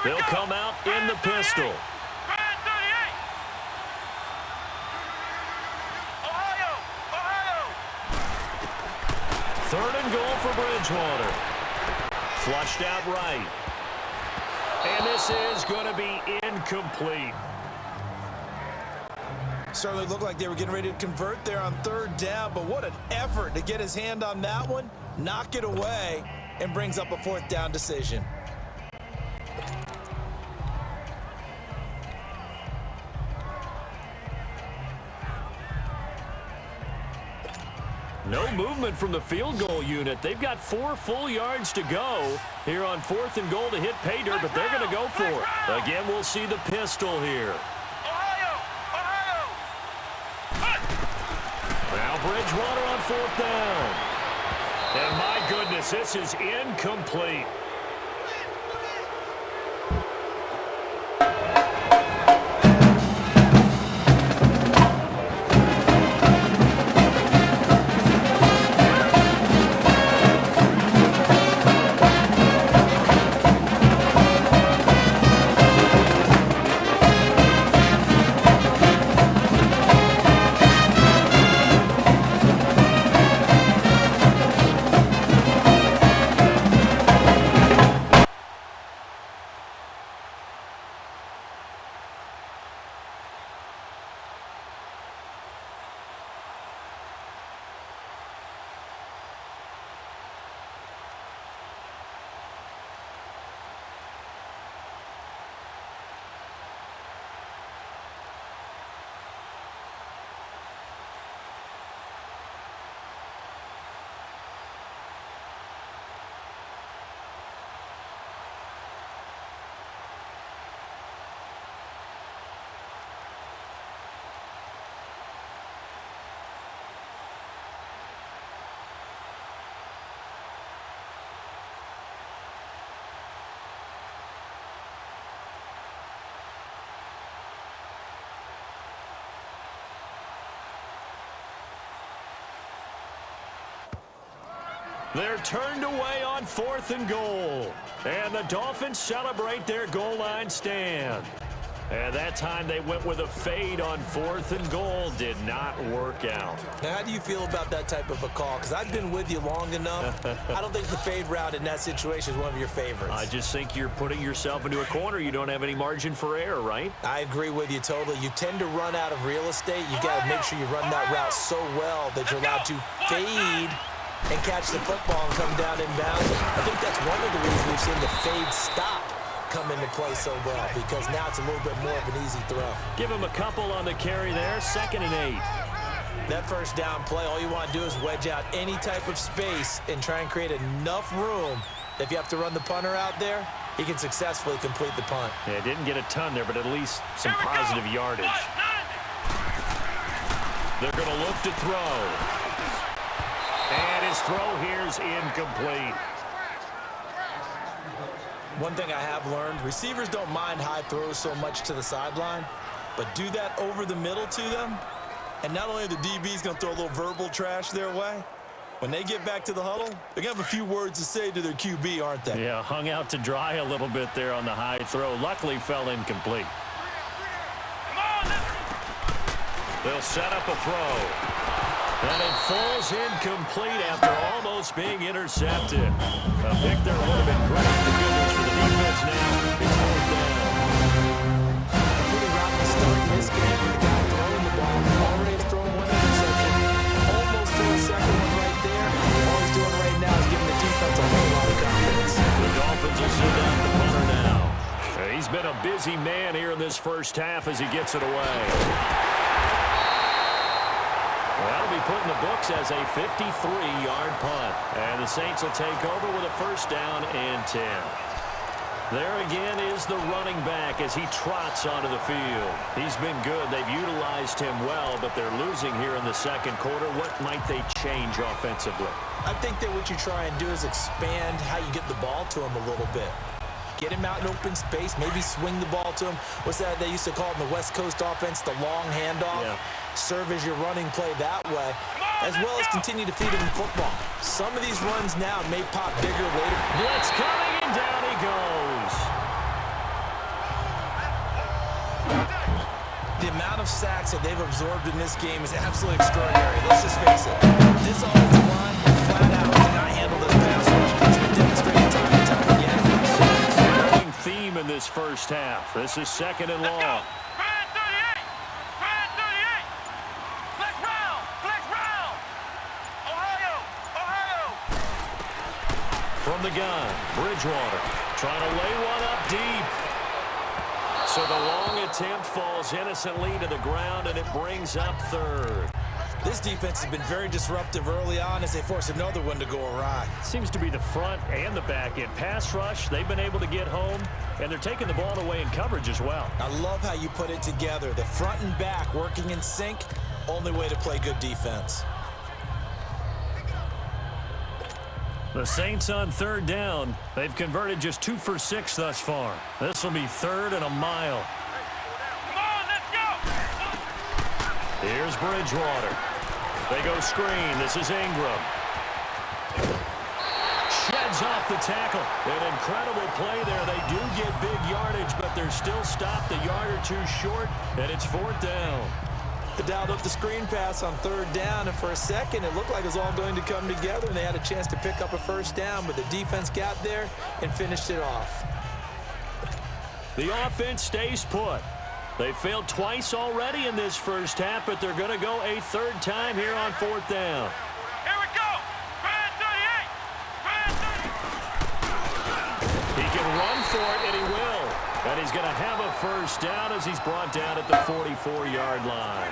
They'll come out in the pistol. Third and goal for Bridgewater. Flushed out right. And this is going to be incomplete. Certainly looked like they were getting ready to convert there on third down, but what an effort to get his hand on that one, knock it away, and brings up a 4th down decision. No movement from the field goal unit. They've got 4 full yards to go here on 4th and goal to hit pay dirt, but they're going to go for it. Again, we'll see the pistol here. Now Bridgewater on 4th down. And my goodness, this is incomplete. They're turned away on 4th and goal. And the Dolphins celebrate their goal line stand. And that time they went with a fade on 4th and goal. Did not work out. Now, how do you feel about that type of a call? Because I've been with you long enough. I don't think the fade route in that situation is one of your favorites. I just think you're putting yourself into a corner. You don't have any margin for error, right? I agree with you totally. You tend to run out of real estate. You got to make sure you run that route so well that you're allowed to fade and catch the football and come down inbounds. I think that's one of the reasons we've seen the fade stop come into play so well, because now it's a little bit more of an easy throw. Give him a couple on the carry there. 2nd and 8. That first down play, all you want to do is wedge out any type of space and try and create enough room that if you have to run the punter out there, he can successfully complete the punt. Yeah, didn't get a ton there, but at least some positive yardage. They're going to look to throw. And his throw here is incomplete. One thing I have learned, receivers don't mind high throws so much to the sideline, but do that over the middle to them, and not only are the DBs going to throw a little verbal trash their way, when they get back to the huddle, they're going to have a few words to say to their QB, aren't they? Yeah, hung out to dry a little bit there on the high throw. Luckily fell incomplete. They'll set up a throw. And it falls incomplete after almost being intercepted. A pick there would have been great. The good news for the defense now, it's 4th down. Pretty rocky start in this game with the guy throwing the ball. Already has thrown one interception. Almost threw a second one right there. All he's doing right now is giving the defense a whole lot of confidence. The Dolphins will send out the punter now. He's been a busy man here in this first half as he gets it away. That'll be put in the books as a 53-yard punt. And the Saints will take over with a 1st down and 10. There again is the running back as he trots onto the field. He's been good. They've utilized him well, but they're losing here in the 2nd quarter. What might they change offensively? I think that what you try and do is expand how you get the ball to him a little bit. Get him out in open space, maybe swing the ball to him. What's that they used to call it in the West Coast offense, the long handoff? Yeah. Serve as your running play that way, as well as continue to feed him in football. Some of these runs now may pop bigger later. Blitz coming, and down he goes. The amount of sacks that they've absorbed in this game is absolutely extraordinary. Let's just face it. This offensive line flat out cannot handle this pass rush. It's been demonstrated time and time again. Theme in this first half. This is 2nd and long. From the gun, Bridgewater trying to lay one up deep. So the long attempt falls innocently to the ground, and it brings up 3rd. This defense has been very disruptive early on as they force another one to go awry. Seems to be the front and the back end. Pass rush, they've been able to get home, and they're taking the ball away in coverage as well. I love how you put it together. The front and back working in sync, only way to play good defense. The Saints on 3rd down. They've converted just 2 for 6 thus far. This will be 3rd and a mile. Come on, let's go! Here's Bridgewater. They go screen. This is Ingram. Sheds off the tackle. An incredible play there. They do get big yardage, but they're still stopped a yard or 2 short, and it's 4th down. They dialed up the screen pass on 3rd down, and for a second it looked like it was all going to come together, and they had a chance to pick up a 1st down, but the defense got there and finished it off. The offense stays put. They failed twice already in this first half, but they're going to go a 3rd time here on 4th down. Here we go! Brand 38! He can run for it, and he will. And he's going to have a 1st down as he's brought down at the 44-yard line.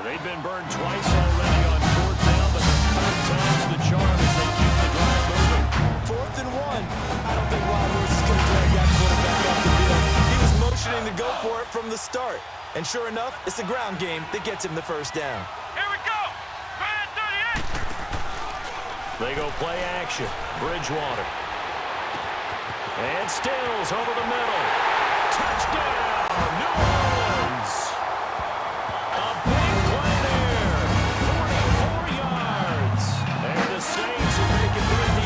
They've been burned twice already on 4th down, but the 3rd time's the charm as they keep the drive moving. 4th and 1. I don't think Wild Lewis is going to drag that quarterback off the field. He was motioning to go for it from the start. And sure enough, it's the ground game that gets him the 1st down. Here we go! Brand 38! They go play action. Bridgewater. And Stills over the middle. Touchdown, New Orleans. A big play there. 44 yards. And the Saints will make it with the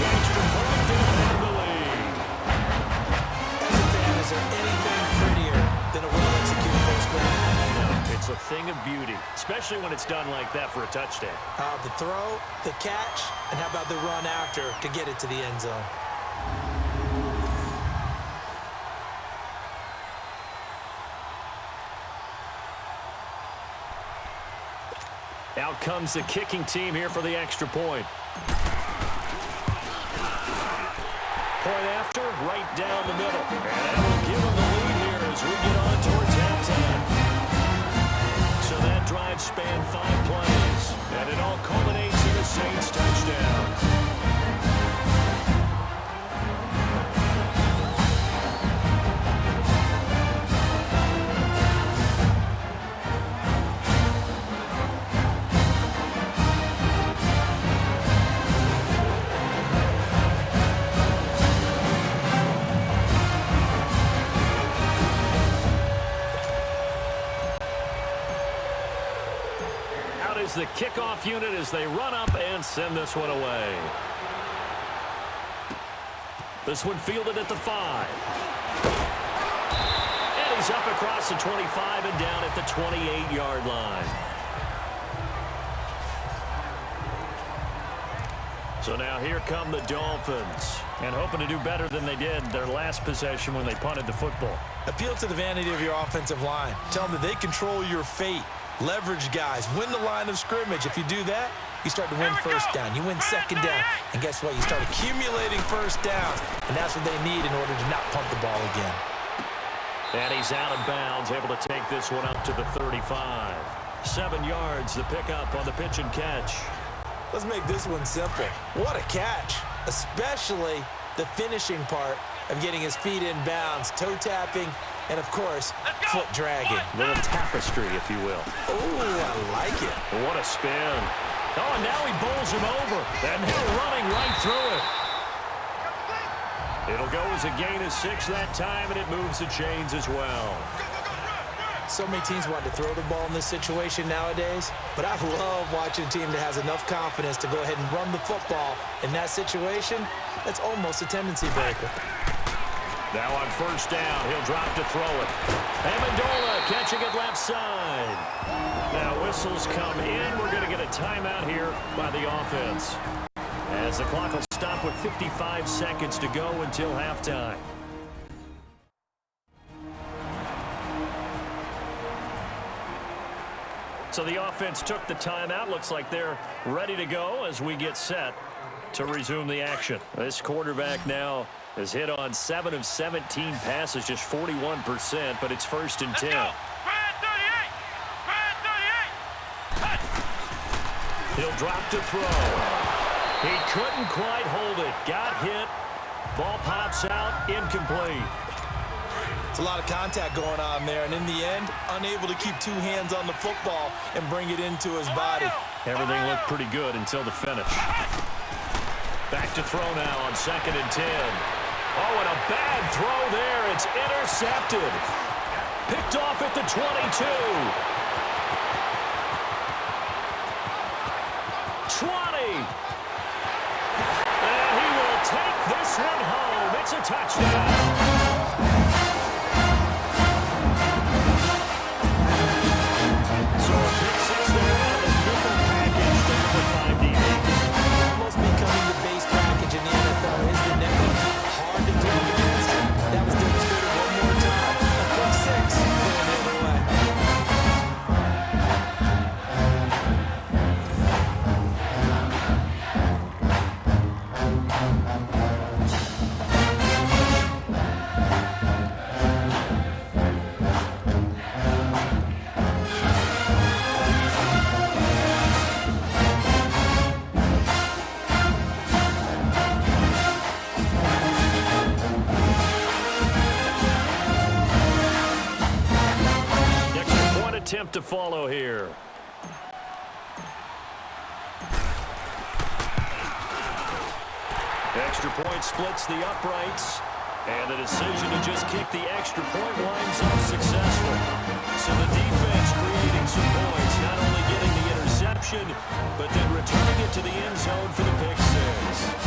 thing of beauty, especially when it's done like that for a touchdown. The throw, the catch, and how about the run after to get it to the end zone? Out comes the kicking team here for the extra point. Point after, right down the middle. And that will give them the lead here as we get on towards halftime. So that drive spanned 5 plays, and it all culminates in a Saints touchdown. The kickoff unit as they run up and send this one away. This one fielded at the 5. And he's up across the 25 and down at the 28-yard line. So now here come the Dolphins, and hoping to do better than they did their last possession when they punted the football. Appeal to the vanity of your offensive line. Tell them that they control your fate. Leverage guys. Win the line of scrimmage. If you do that, you start to win first down. You win second down. And guess what? You start accumulating first downs. And that's what they need in order to not punt the ball again. And he's out of bounds, able to take this one up to the 35. 7 yards, the pickup on the pitch and catch. Let's make this one simple. What a catch. Especially the finishing part of getting his feet in bounds, toe tapping, and, of course, foot dragging. A little tapestry, if you will. Ooh, I like it. What a spin. Oh, and now he bowls him over. And he's running right through it. It'll go as a gain of 6 that time, and it moves the chains as well. So many teams want to throw the ball in this situation nowadays, but I love watching a team that has enough confidence to go ahead and run the football. In that situation, that's almost a tendency breaker. Now on first down, he'll drop to throw it. Amendola catching it left side. Now whistles come in. We're going to get a timeout here by the offense, as the clock will stop with 55 seconds to go until halftime. So the offense took the timeout. Looks like they're ready to go as we get set to resume the action. This quarterback now has hit on 7 of 17 passes, just 41%, but it's 1st and 10. He'll drop to throw. He couldn't quite hold it. Got hit. Ball pops out, incomplete. It's a lot of contact going on there, and in the end, unable to keep 2 hands on the football and bring it into his body. Everything looked pretty good until the finish. Back to throw now on 2nd and 10. Oh, and a bad throw there. It's intercepted. Picked off at the 22. 20. And he will take this one home. It's a touchdown. So a pick 6 there out of the triple package down to 5 DBs. Almost becoming the base package in the NFL is the nickel. Hard to throw against. That was demonstrated one more time. A pick 6 going the other way. Attempt to follow here. Extra point splits the uprights, and the decision to just kick the extra point winds up successful. So the defense creating some points, not only getting the interception, but then returning it to the end zone for the pick 6.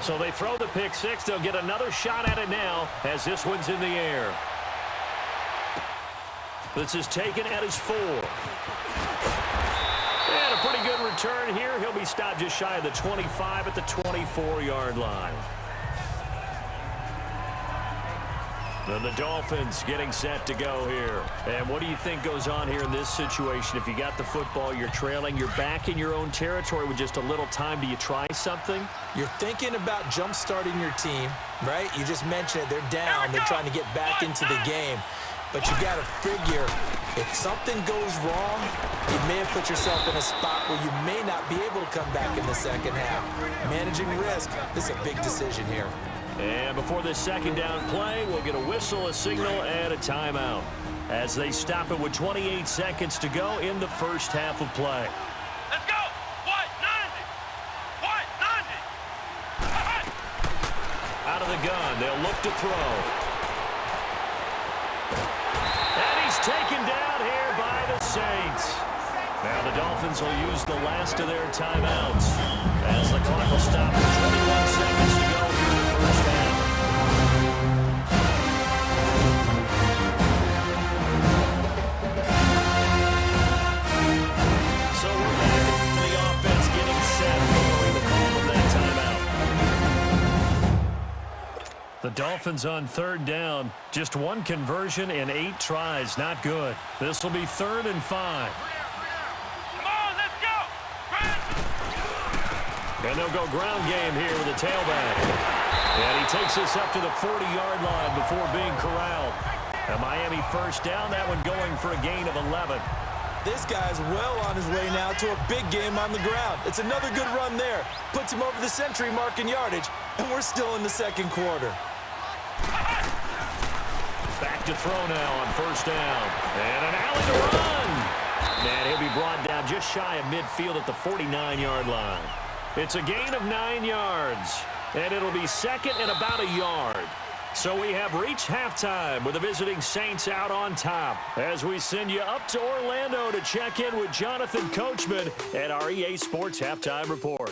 So they throw the pick six. They'll get another shot at it now as this one's in the air. This is taken at his 4. And a pretty good return here. He'll be stopped just shy of the 25 at the 24-yard line. Then the Dolphins getting set to go here. And what do you think goes on here in this situation? If you got the football, you're trailing, you're back in your own territory with just a little time. Do you try something? You're thinking about jump-starting your team, right? You just mentioned it. They're down. They're trying to get back into the game. But you got to figure, if something goes wrong, you may have put yourself in a spot where you may not be able to come back in the second half. Managing risk, this is a big decision here. And before this second down play, we'll get a whistle, a signal, and a timeout as they stop it with 28 seconds to go in the first half of play. Let's go. White 90. White 90. Out of the gun, they'll look to throw. And he's taken down here by the Saints. Now the Dolphins will use the last of their timeouts as the clock will stop with 21 seconds to go here in the first half. So we're back in the offense getting set following the call of that timeout. The Dolphins on third down. Just one conversion in 8 tries. Not good. This will be 3rd and 5. And they'll go ground game here with a tailback. And he takes this up to the 40-yard line before being corralled. A Miami first down, that one going for a gain of 11. This guy's well on his way now to a big game on the ground. It's another good run there. Puts him over the century mark in yardage, and we're still in the second quarter. Back to throw now on first down. And an alley to run. And he'll be brought down just shy of midfield at the 49-yard line. It's a gain of 9 yards, and it'll be second and about a yard. So we have reached halftime with the visiting Saints out on top as we send you up to Orlando to check in with Jonathan Coachman at our EA Sports Halftime Report.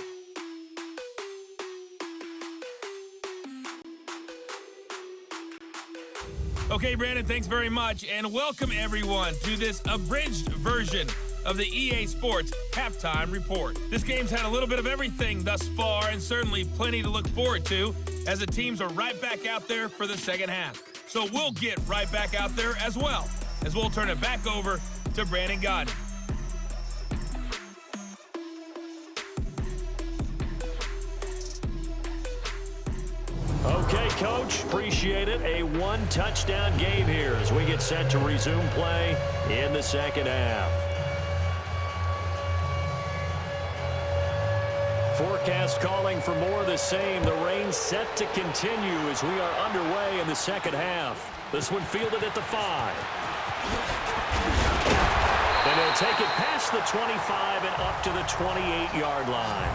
Okay, Brandon, thanks very much, and welcome everyone to this abridged version of the EA Sports Halftime Report. This game's had a little bit of everything thus far, and certainly plenty to look forward to as the teams are right back out there for the second half. So we'll get right back out there as well, as we'll turn it back over to Brandon Godden. Okay, Coach, appreciate it. A one-touchdown game here as we get set to resume play in the second half. Forecast calling for more of the same. The rain set to continue as we are underway in the second half. This one fielded at the 5. And they'll take it past the 25 and up to the 28-yard line.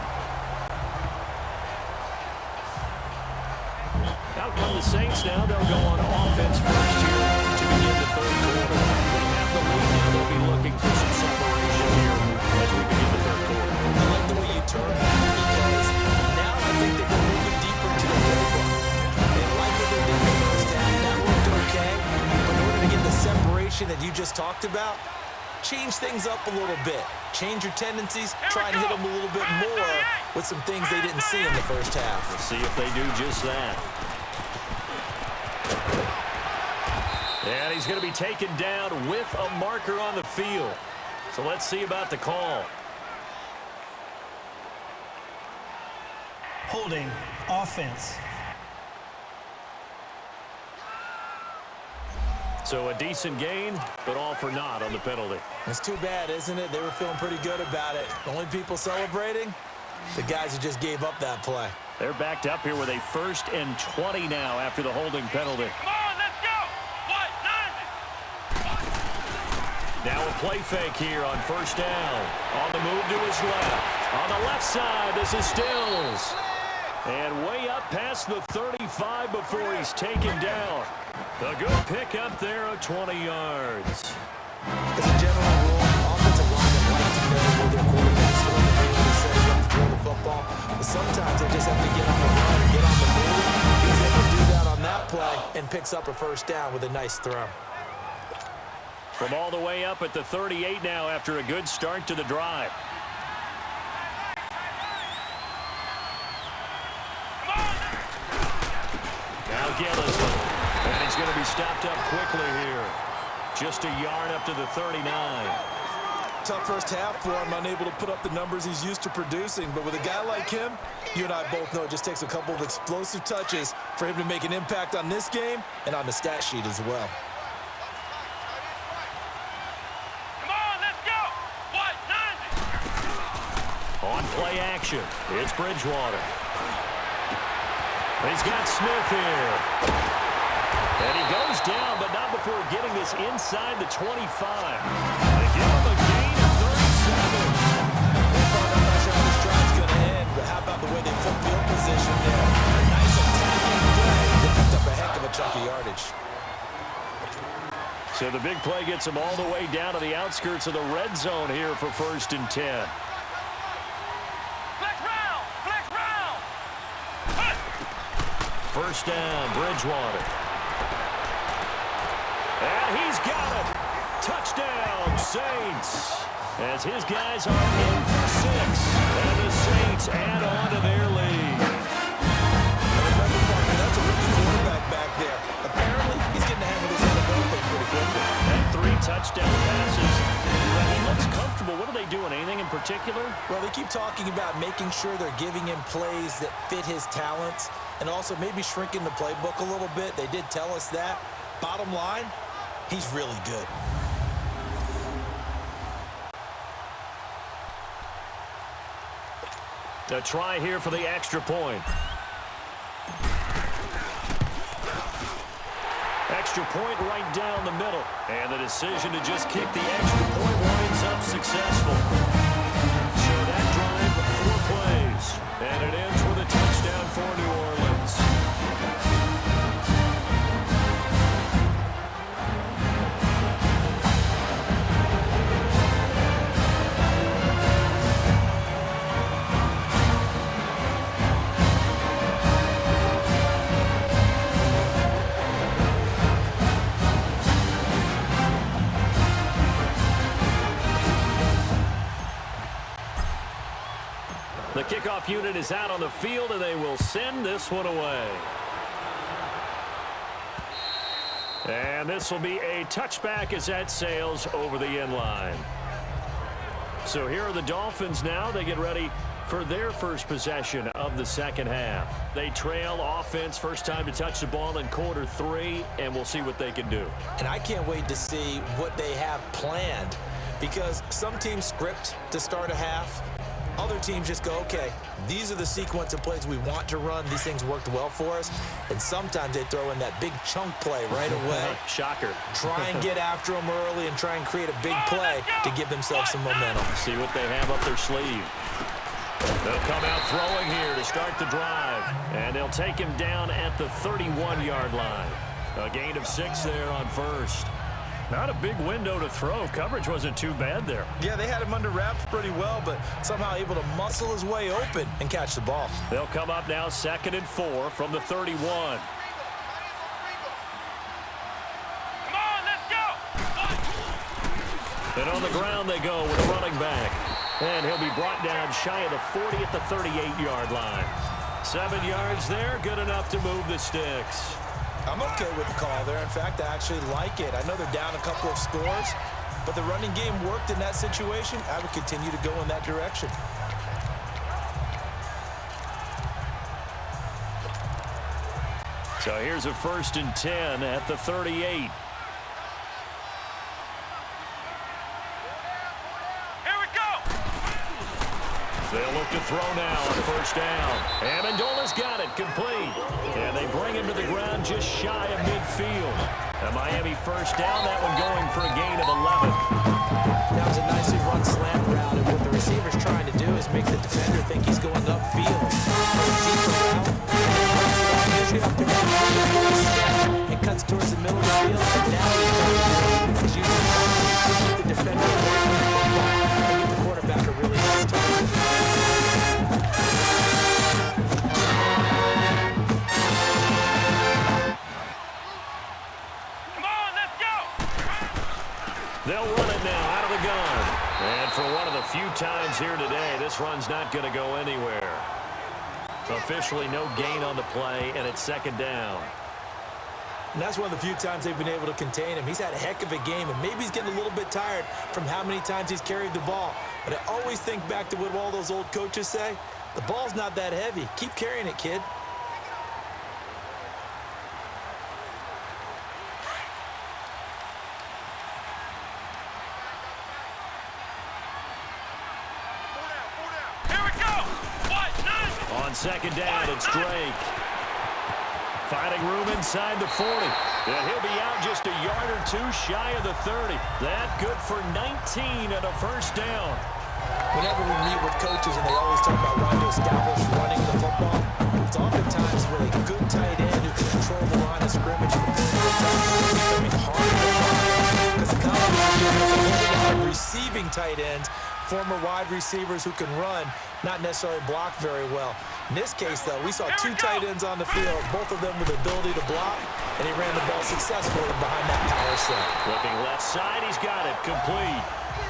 Out come the Saints now. They'll go on offense first here to begin the third quarter. They have the lead now. They'll be looking for some separation here as we begin the third quarter. I like the way you term that because now I think they're going to move deeper into the playbook. They like what they did in the first half. That worked okay. But in order to get the separation that you just talked about, change things up a little bit. Change your tendencies. Try and hit them a little bit more with some things they didn't see in the first half. We'll see if they do just that. And he's going to be taken down with a marker on the field. So let's see about the call. Holding offense. So a decent gain, but all for naught on the penalty. It's too bad, isn't it? They were feeling pretty good about it. The only people celebrating, the guys who just gave up that play. They're backed up here with a 1st and 20 now after the holding penalty. Come on, let's go. What? 90. Now a play fake here on first down. On the move to his left. On the left side, this is Stills. And way up past the 35 before he's taken down. A good pick up there of 20 yards. As a general rule, offensive linemen like to know where their quarterback's going to be when he says up to throw the football. But sometimes they just have to get on the run and on the move. He's able to do that on that play and picks up a first down with a nice throw. From all the way up at the 38 now after a good start to the drive. Now Gillis. And he's going to be stopped up quickly here. Just a yard up to the 39. Tough first half for him, unable to put up the numbers he's used to producing. But with a guy like him, you and I both know it just takes a couple of explosive touches for him to make an impact on this game and on the stat sheet as well. Come on, let's go. What? 90. On play action, it's Bridgewater. He's got Smith here. And he goes down, but not before getting this inside the 25. They give him a gain of 37. I'm not sure how this drive's going to end, but how about the way they put field position there? A nice attacking play. They picked up a heck of a chunk of yardage. So the big play gets him all the way down to the outskirts of the red zone here for 1st and 10. Flex round. Flex round. Huh. First down, Bridgewater. And he's got it. Touchdown, Saints. As his guys are in for 6. And the Saints add on to their lead. Remember, Parker, that's a rookie quarterback back there. Apparently, he's getting the hang of this NFL thing pretty quickly. And 3 touchdown passes. He looks comfortable. What are they doing? Anything in particular? Well, they keep talking about making sure they're giving him plays that fit his talents and also maybe shrinking the playbook a little bit. They did tell us that. Bottom line, he's really good. A try here for the extra point. Extra point right down the middle. And the decision to just kick the extra point winds up successful. So that drive, 4 plays. And it ends with a touchdown for New Orleans. The kickoff unit is out on the field, and they will send this one away. And this will be a touchback as that sails over the end line. So here are the Dolphins now. They get ready for their first possession of the second half. They trail offense, first time to touch the ball in quarter 3, and we'll see what they can do. And I can't wait to see what they have planned, because some teams script to start a half. Other teams just go, okay, these are the sequence of plays we want to run. These things worked well for us. And sometimes they throw in that big chunk play right away. Shocker. Try and get after them early and try and create a big play to give themselves some momentum. See what they have up their sleeve. They'll come out throwing here to start the drive. And they'll take him down at the 31-yard line. A gain of 6 there on first. Not a big window to throw. Coverage wasn't too bad there. Yeah, they had him under wraps pretty well, but somehow able to muscle his way open and catch the ball. They'll come up now 2nd and 4 from the 31. Come on, let's go. And on the ground they go with a running back. And he'll be brought down shy of the 40 at the 38-yard line. 7 yards there, good enough to move the sticks. I'm okay with the call there. In fact, I actually like it. I know they're down a couple of scores, but the running game worked in that situation. I would continue to go in that direction. So here's a 1st and 10 at the 38. They'll look to throw now on 1st down. Amendola's got it, complete. And they bring him to the ground just shy of midfield. A Miami 1st down, that one going for a gain of 11. That was a nicely run slant route, and what the receiver's trying to do is make the defender think he's going upfield. Usually up to and cuts towards the middle of the field, and now he's using the defender away from the football and give the quarterback a really nice target. few times here today. This run's not going to go anywhere. Officially no gain on the play, and it's second down. And that's one of the few times they've been able to contain him. He's had a heck of a game, and maybe he's getting a little bit tired from how many times he's carried the ball. But I always think back to what all those old coaches say. The ball's not that heavy. Keep carrying it, kid. Here we go. What? Nine. On second down, it's Drake. Finding room inside the 40. And he'll be out just a yard or two shy of the 30. That good for 19 and a first down. Whenever we meet with coaches and they always talk about wanting to establish running the football, it's oftentimes with a good tight end who can control the line of scrimmage. It's becoming harder to find because the college is giving us a whole lot of receiving tight ends, former wide receivers who can run, not necessarily block very well. In this case, though, we saw two tight ends on the field, both of them with the ability to block, and he ran the ball successfully behind that power set. Looking left side, he's got it, complete.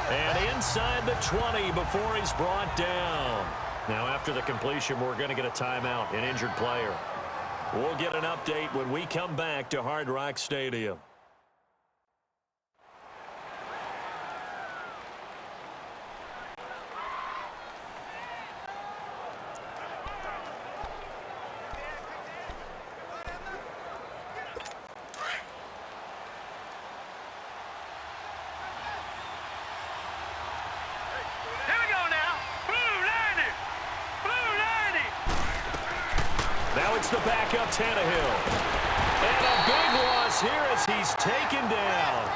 And inside the 20 before he's brought down. Now after the completion, we're going to get a timeout, an injured player. We'll get an update when we come back to Hard Rock Stadium. It's the backup Tannehill. And a big loss here as he's taken down.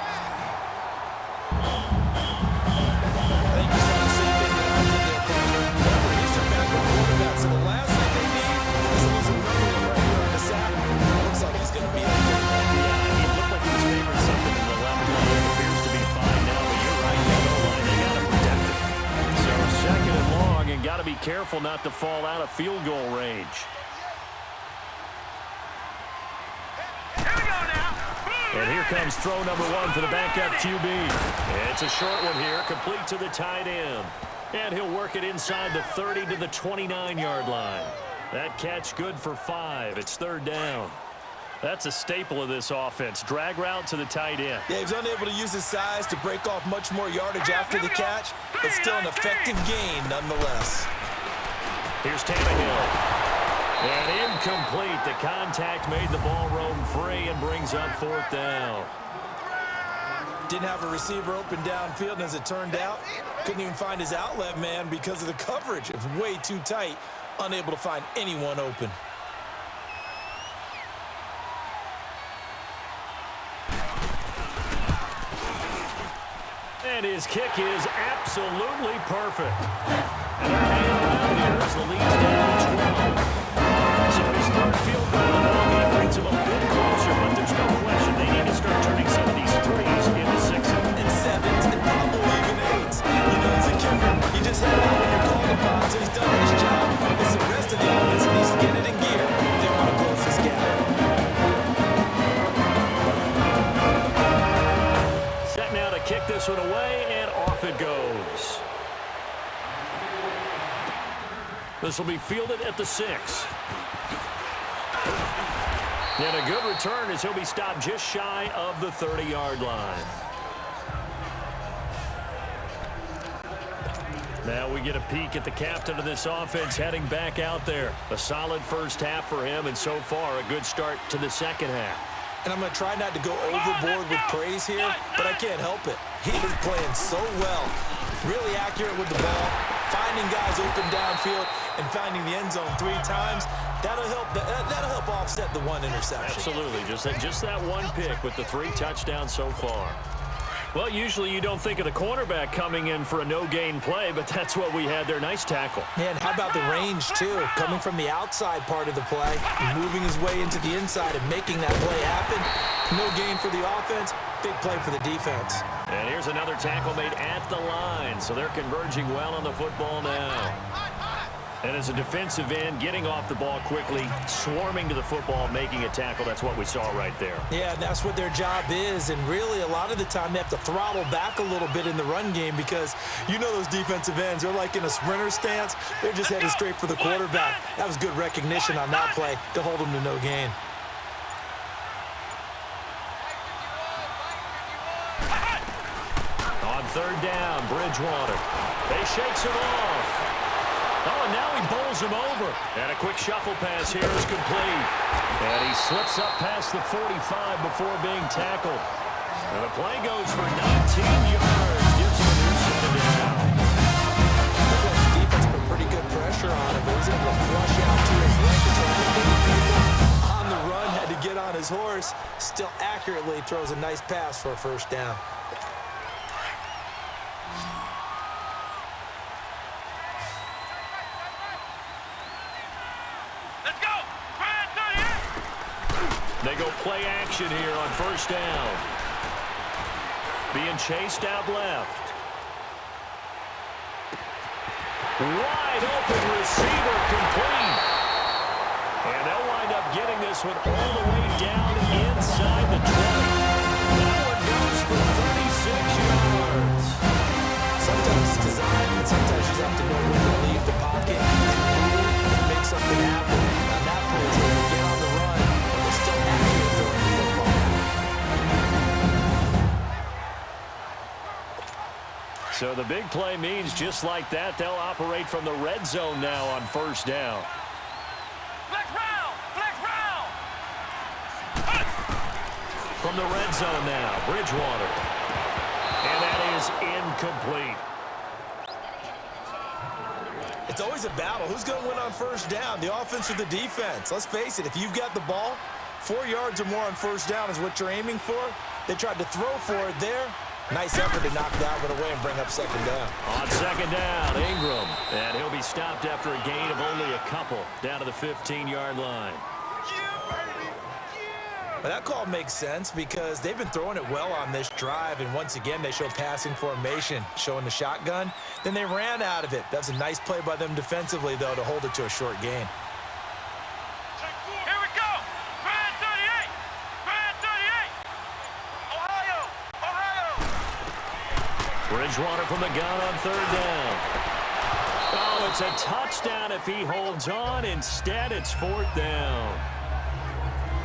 I think you saw the same thing that I did there. Remember, he's their backup quarterback, so the last thing they need is a little running right here on the sack. Looks like he's going to be okay. Yeah, he looked like he was favoring something in the left line. It appears to be fine now, but you're right, that O-line, they got to protect it. So second and long, and got to be careful not to fall out of field goal range. And here comes throw number one for the backup QB. It's a short one here, complete to the tight end. And he'll work it inside the 30 to the 29-yard line. That catch good for 5. It's third down. That's a staple of this offense. Drag route to the tight end. Yeah, he was unable to use his size to break off much more yardage after the catch, but still an effective gain nonetheless. Here's Tannehill. And incomplete. The contact made the ball roam free and brings up fourth down. Didn't have a receiver open downfield, and as it turned out, couldn't even find his outlet man because of the coverage. It was way too tight, unable to find anyone open. And his kick is absolutely perfect. And they're hanging around here as the lead's down to 12. So his third field goal of the ball game brings him a bit closer, but there's no question they need to start turning some of these threes into sixes. And sevens, and probably even eights. You know, as a kicker, you just head out when you're called upon, so he's done his job. It's the rest of the offense that needs to get it in gear if they want to close this gap. Set now to kick this one away, and off it goes. This will be fielded at the 6. And a good return as he'll be stopped just shy of the 30-yard line. Now we get a peek at the captain of this offense heading back out there. A solid first half for him, and so far a good start to the second half. And I'm going to try not to go overboard with praise here, but I can't help it. He is playing so well. Really accurate with the ball, finding guys open downfield, and finding the end zone 3 times. That'll help offset the one interception. Absolutely. Just that one pick with the 3 touchdowns so far. Well, usually you don't think of the cornerback coming in for a no-gain play, but that's what we had there. Nice tackle. Man, how about the range, too? Coming from the outside part of the play, moving his way into the inside and making that play happen. No gain for the offense, big play for the defense. And here's another tackle made at the line, so they're converging well on the football now. And as a defensive end, getting off the ball quickly, swarming to the football, making a tackle, that's what we saw right there. Yeah, that's what their job is, and really a lot of the time they have to throttle back a little bit in the run game because you know those defensive ends, they're like in a sprinter stance. They're just headed straight for the quarterback. That was good recognition on that play to hold them to no gain. On third down, Bridgewater. They shakes it off. Oh, and now he bowls him over. And a quick shuffle pass here is complete. And he slips up past the 45 before being tackled. And the play goes for 19 yards. Gives him a new set of down. The defense put pretty good pressure on him, but he's able to flush out to his right to try to beat people. On the run, had to get on his horse. Still accurately throws a nice pass for a first down. They go play action here on first down. Being chased out left. Wide open receiver complete. And they'll wind up getting this one all the way down inside the 20. That one goes for 36 yards. Sometimes it's design, and sometimes you have to know when to leave the pocket and make something happen. On that play, it's able to get on the run, and they're still accurate throwing the football. So the big play means just like that, they'll operate from the red zone now on first down. Flex round! Flex round! From the red zone now, Bridgewater. And that is incomplete. It's always a battle. Who's going to win on first down, the offense or the defense? Let's face it, if you've got the ball, 4 yards or more on first down is what you're aiming for. They tried to throw for it there. Nice effort to knock that one away and bring up second down. On second down, Ingram. And he'll be stopped after a gain of only a couple down to the 15-yard line. But that call makes sense because they've been throwing it well on this drive, and once again they show passing formation, showing the shotgun. Then they ran out of it. That was a nice play by them defensively, though, to hold it to a short gain. Here we go! Brand 38! Brand 38! Ohio! Ohio! Bridgewater from the gun on third down. Oh, it's a touchdown if he holds on. Instead, it's fourth down.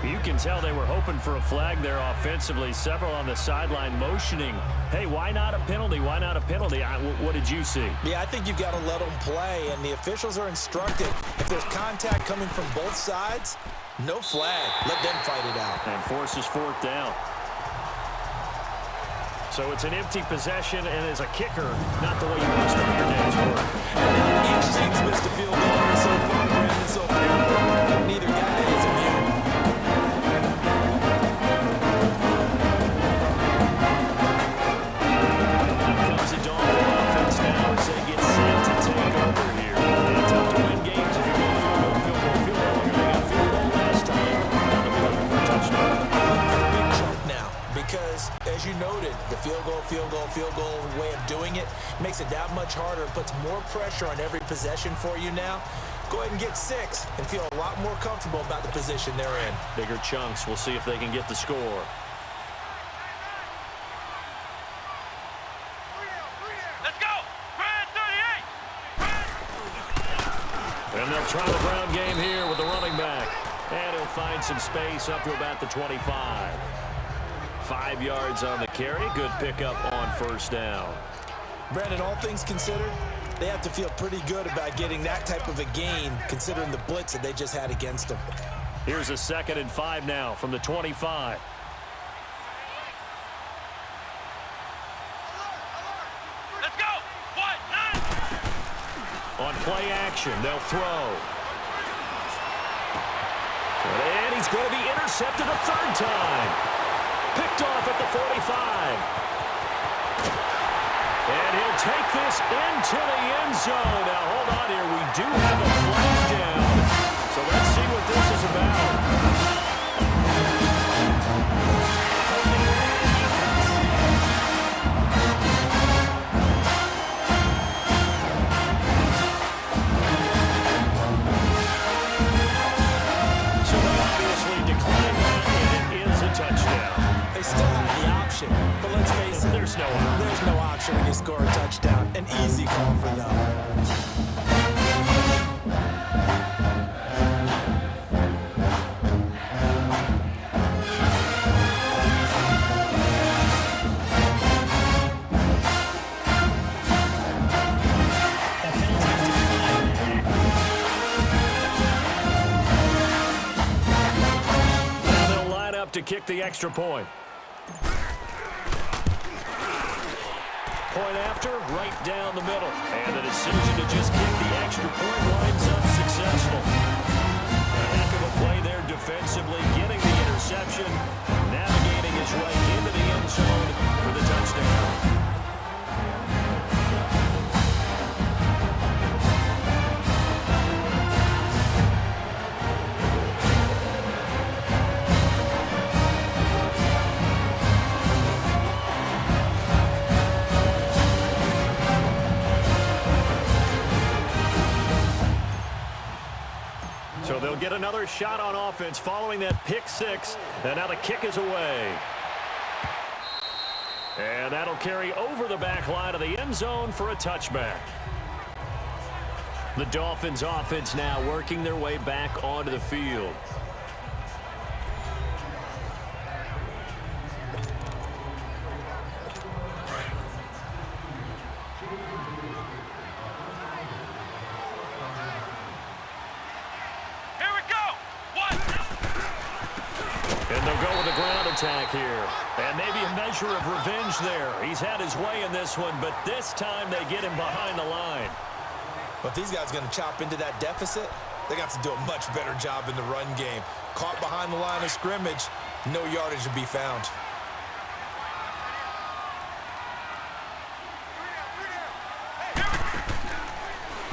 You can tell they were hoping for a flag there offensively. Several on the sideline motioning, hey, why not a penalty? Why not a penalty? What did you see? Yeah, I think you've got to let them play, and the officials are instructed. If there's contact coming from both sides, no flag. Let them fight it out. And forces fourth down. So it's an empty possession, and as a kicker, not the way you want to start your day's work. Each team's missed a field goal here so far, Brandon, so far. Neither guy is immune. Comes the Dolphin offense now as they get set to take over here. It's tough to win games if you're going field goal. They got field goal last time. Now they'll be looking for a touchdown. Big jump now because, as you noted, the field goal way of doing it makes it that much harder and puts more pressure on every possession for you now. Go ahead and get 6 and feel a lot more comfortable about the position they're in. Bigger chunks. We'll see if they can get the score. Let's go! Brand 38! And they'll try the ground game here with the running back. And he'll find some space up to about the 25. 5 yards on the carry. Good pickup on first down. Brandon, all things considered, they have to feel pretty good about getting that type of a gain considering the blitz that they just had against them. Here's a 2nd and 5 now from the 25. Let's go! What? 9! On play action, they'll throw. And he's going to be intercepted a third time. Picked off at the 45. And he'll take this into the end zone. Now, hold on here. We do have a flag down. So let's see what this is about. an easy call for them. To kick the extra point. Point after, right down the middle. And the decision to just kick the extra point lines up successful. A heck of a play there defensively, getting the interception, navigating his way into the end zone for the touchdown. So they'll get another shot on offense following that pick six. And now the kick is away. And that'll carry over the back line of the end zone for a touchback. The Dolphins offense now working their way back onto the field. Attack here, and maybe a measure of revenge there. He's had his way in this one, but this time they get him behind the line. But these guys going to chop into that deficit, they got to do a much better job in the run game. Caught behind the line of scrimmage, no yardage to be found.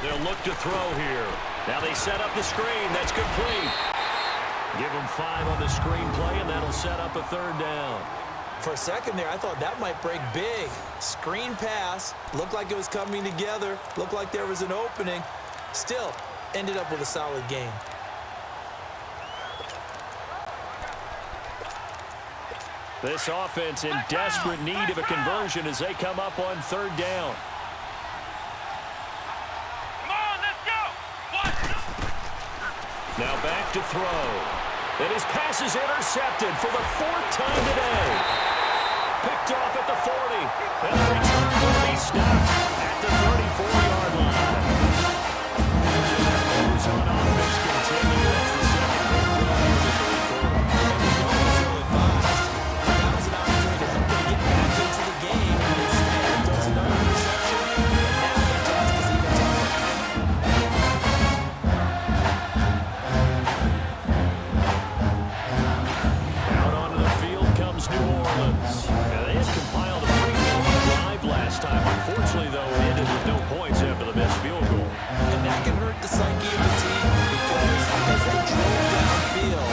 They'll look to throw here. Now they set up the screen. That's complete. Give them 5 on the screenplay, and that'll set up a third down. For a second there, I thought that might break big. Screen pass, looked like it was coming together, looked like there was an opening. Still, ended up with a solid game. This offense in desperate need of a conversion as they come up on third down. Come on, let's go! Now back to throw. And his pass is intercepted for the 4th time today. Picked off at the 40. And the return will be stopped at the 34-yard line. Moves on offense continue as the second pick from the third quarter. That was an opportunity to help them get back into the game. Instead, throws another interception. And now the task is even tougher. New Orleans. They had compiled a pretty long drive last time. Unfortunately, though, it ended with no points after the missed field goal. And that can hurt the psyche of the team because as they drove downfield,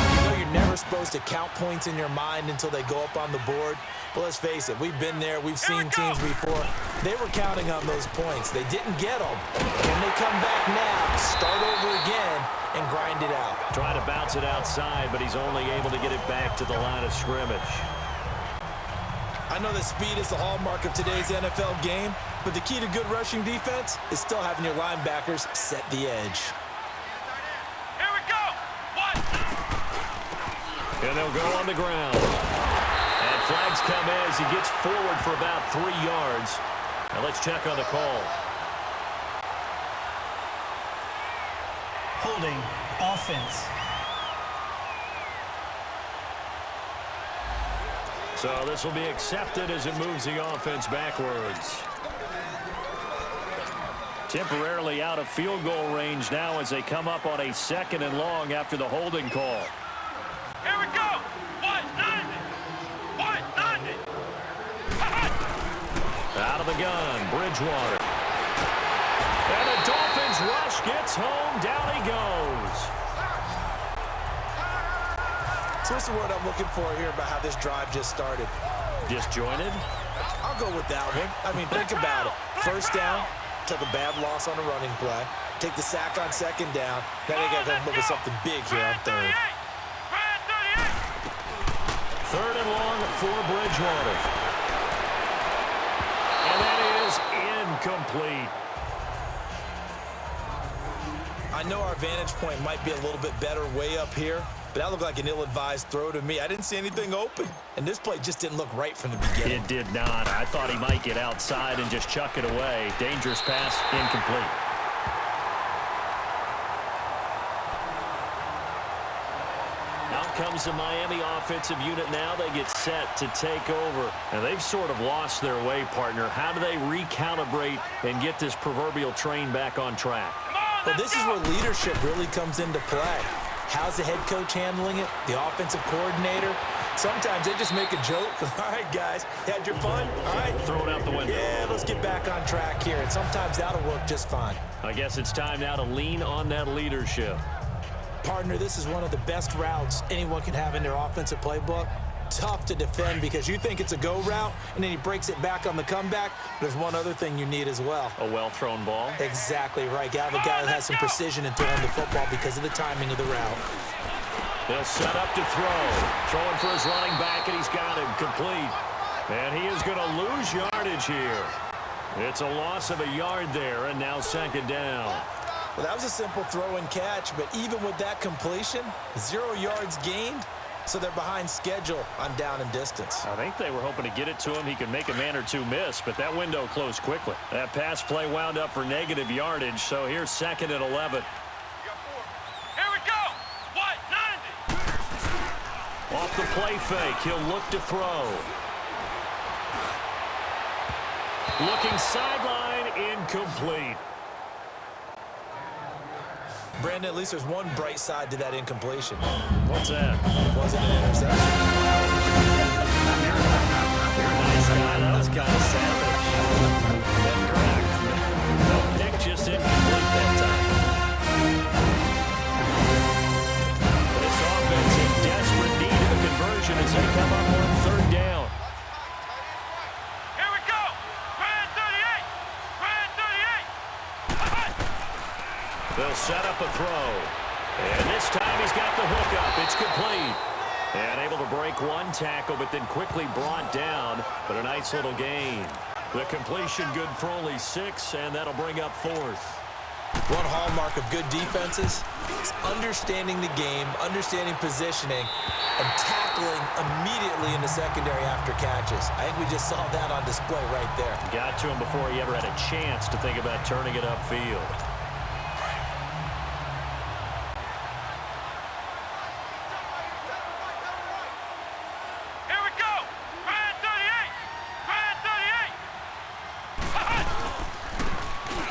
you know you're never supposed to count points in your mind until they go up on the board. But let's face it, we've been there. We've seen teams before. They were counting on those points. They didn't get them. Can they come back now, start over again, and grind it out? Trying to bounce it outside, but he's only able to get it back to the line of scrimmage. I know that speed is the hallmark of today's NFL game, but the key to good rushing defense is still having your linebackers set the edge. Here we go! And they'll go on the ground. And flags come in as he gets forward for about 3 yards. Now let's check on the call. Holding offense. So this will be accepted as it moves the offense backwards. Temporarily out of field goal range now as they come up on a 2nd and long after the holding call. Here we go! Out of the gun, Bridgewater. And the Dolphins rush gets home. Down he goes. So what's the word I'm looking for here about how this drive just started? Disjointed? I'll go with that one. I mean, think about it. First down, took a bad loss on a running play. Take the sack on 2nd down. Now they got to come up with something big here on 3rd. 3rd and long for Bridgewater. And that is incomplete. I know our vantage point might be a little bit better way up here, but that looked like an ill-advised throw to me. I didn't see anything open, and this play just didn't look right from the beginning. It did not. I thought he might get outside and just chuck it away. Dangerous pass, incomplete. Out comes the Miami offensive unit now. They get set to take over. And they've sort of lost their way, partner. How do they recalibrate and get this proverbial train back on track? Well, this is where leadership really comes into play. How's the head coach handling it? The offensive coordinator? Sometimes they just make a joke. All right, guys, had your fun? All right. Throw it out the window. Yeah, let's get back on track here. And sometimes that'll work just fine. I guess it's time now to lean on that leadership. Partner, this is one of the best routes anyone can have in their offensive playbook. Tough to defend because you think it's a go route, and then he breaks it back on the comeback. There's one other thing you need as well. A well-thrown ball. Exactly right. Got a guy who has some precision in throwing the football because of the timing of the route. They'll set up to throw. Throwing for his running back, and he's got him complete. And he is going to lose yardage here. It's a loss of a yard there, and now second down. Well, that was a simple throw and catch, but even with that completion, 0 yards gained, so they're behind schedule on down and distance. I think they were hoping to get it to him. He could make a man or two miss, but that window closed quickly. That pass play wound up for negative yardage, so here's second and 11. Here we go. What? 90. Off the play fake, he'll look to throw. Looking sideline, incomplete. Brandon, at least there's one bright side to that incompletion. What's that? It wasn't an interception. You're a nice guy. That was kind of savage. That's correct. No pick, just incomplete that time. This offense in desperate need of a conversion as they come up on third down. Here we go. Brand 38. Brand 38. They'll set up a throw. And this time he's got the hook up. It's complete. And able to break one tackle, but then quickly brought down. But a nice little gain. The completion good for only 6, and that'll bring up fourth. One hallmark of good defenses is understanding the game, understanding positioning, and tackling immediately in the secondary after catches. I think we just saw that on display right there. Got to him before he ever had a chance to think about turning it upfield.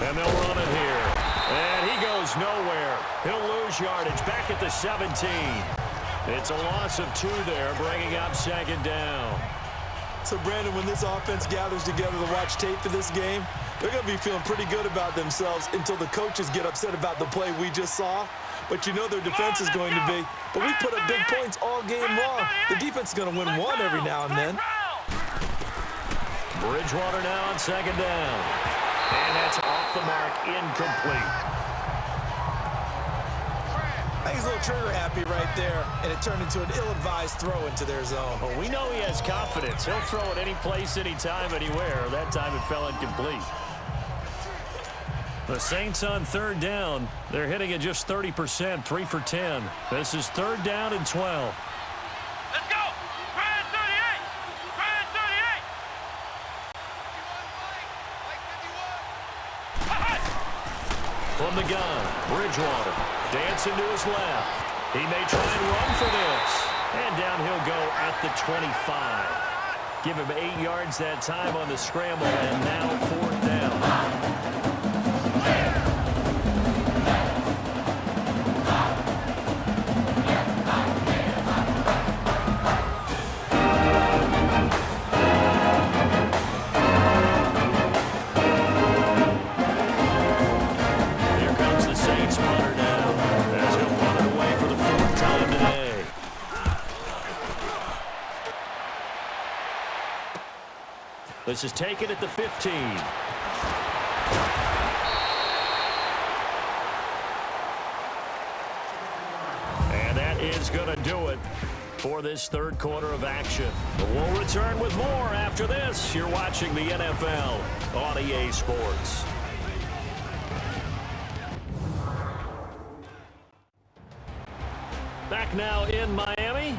And they'll run it here. And he goes nowhere. He'll lose yardage back at the 17. It's a loss of 2 there, bringing up second down. So, Brandon, when this offense gathers together to watch tape for this game, they're going to be feeling pretty good about themselves until the coaches get upset about the play we just saw. But you know their defense is going to be. But we put up big points all game long. The defense is going to win one every now and then. Bridgewater now on second down. And that's off the mark, incomplete. I think he's a little trigger happy right there, and it turned into an ill-advised throw into their zone. Well, we know he has confidence. He'll throw it any place, anytime, anywhere. That time it fell incomplete. The Saints on third down. They're hitting at just 30%, 3 for 10. This is third down and 12. Let's go. Brand 38. Brand 38. From the gun, Bridgewater dancing to his left. He may try and run for this. And down he'll go at the 25. Give him 8 yards that time on the scramble, and now fourth down. This is taken at the 15. And that is going to do it. for this third quarter of action. We'll return with more after this. You're watching the NFL on EA Sports. Back now in Miami.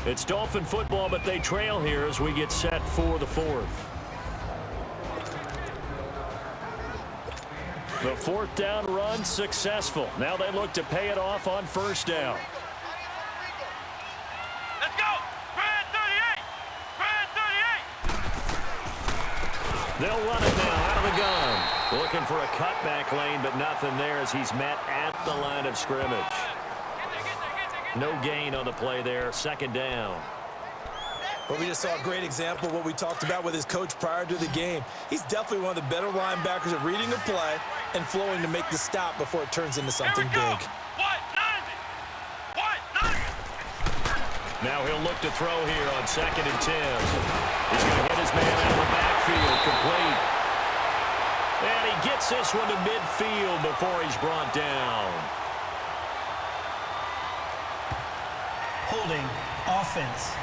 It's Dolphin football, but they trail here as we get set for the fourth. The fourth down run successful. Now they look to pay it off on first down. Let's go! Brad 38! Brad 38! They'll run it now out of the gun. Looking for a cutback lane, but nothing there as he's met at the line of scrimmage. No gain on the play there. Second down. Well, we just saw a great example of what we talked about with his coach prior to the game. He's definitely one of the better linebackers at reading a play and flowing to make the stop before it turns into something big. Now he'll look to throw here on 2nd and 10. He's going to hit his man out of the backfield, complete. And he gets this one to midfield before he's brought down. Holding, offense.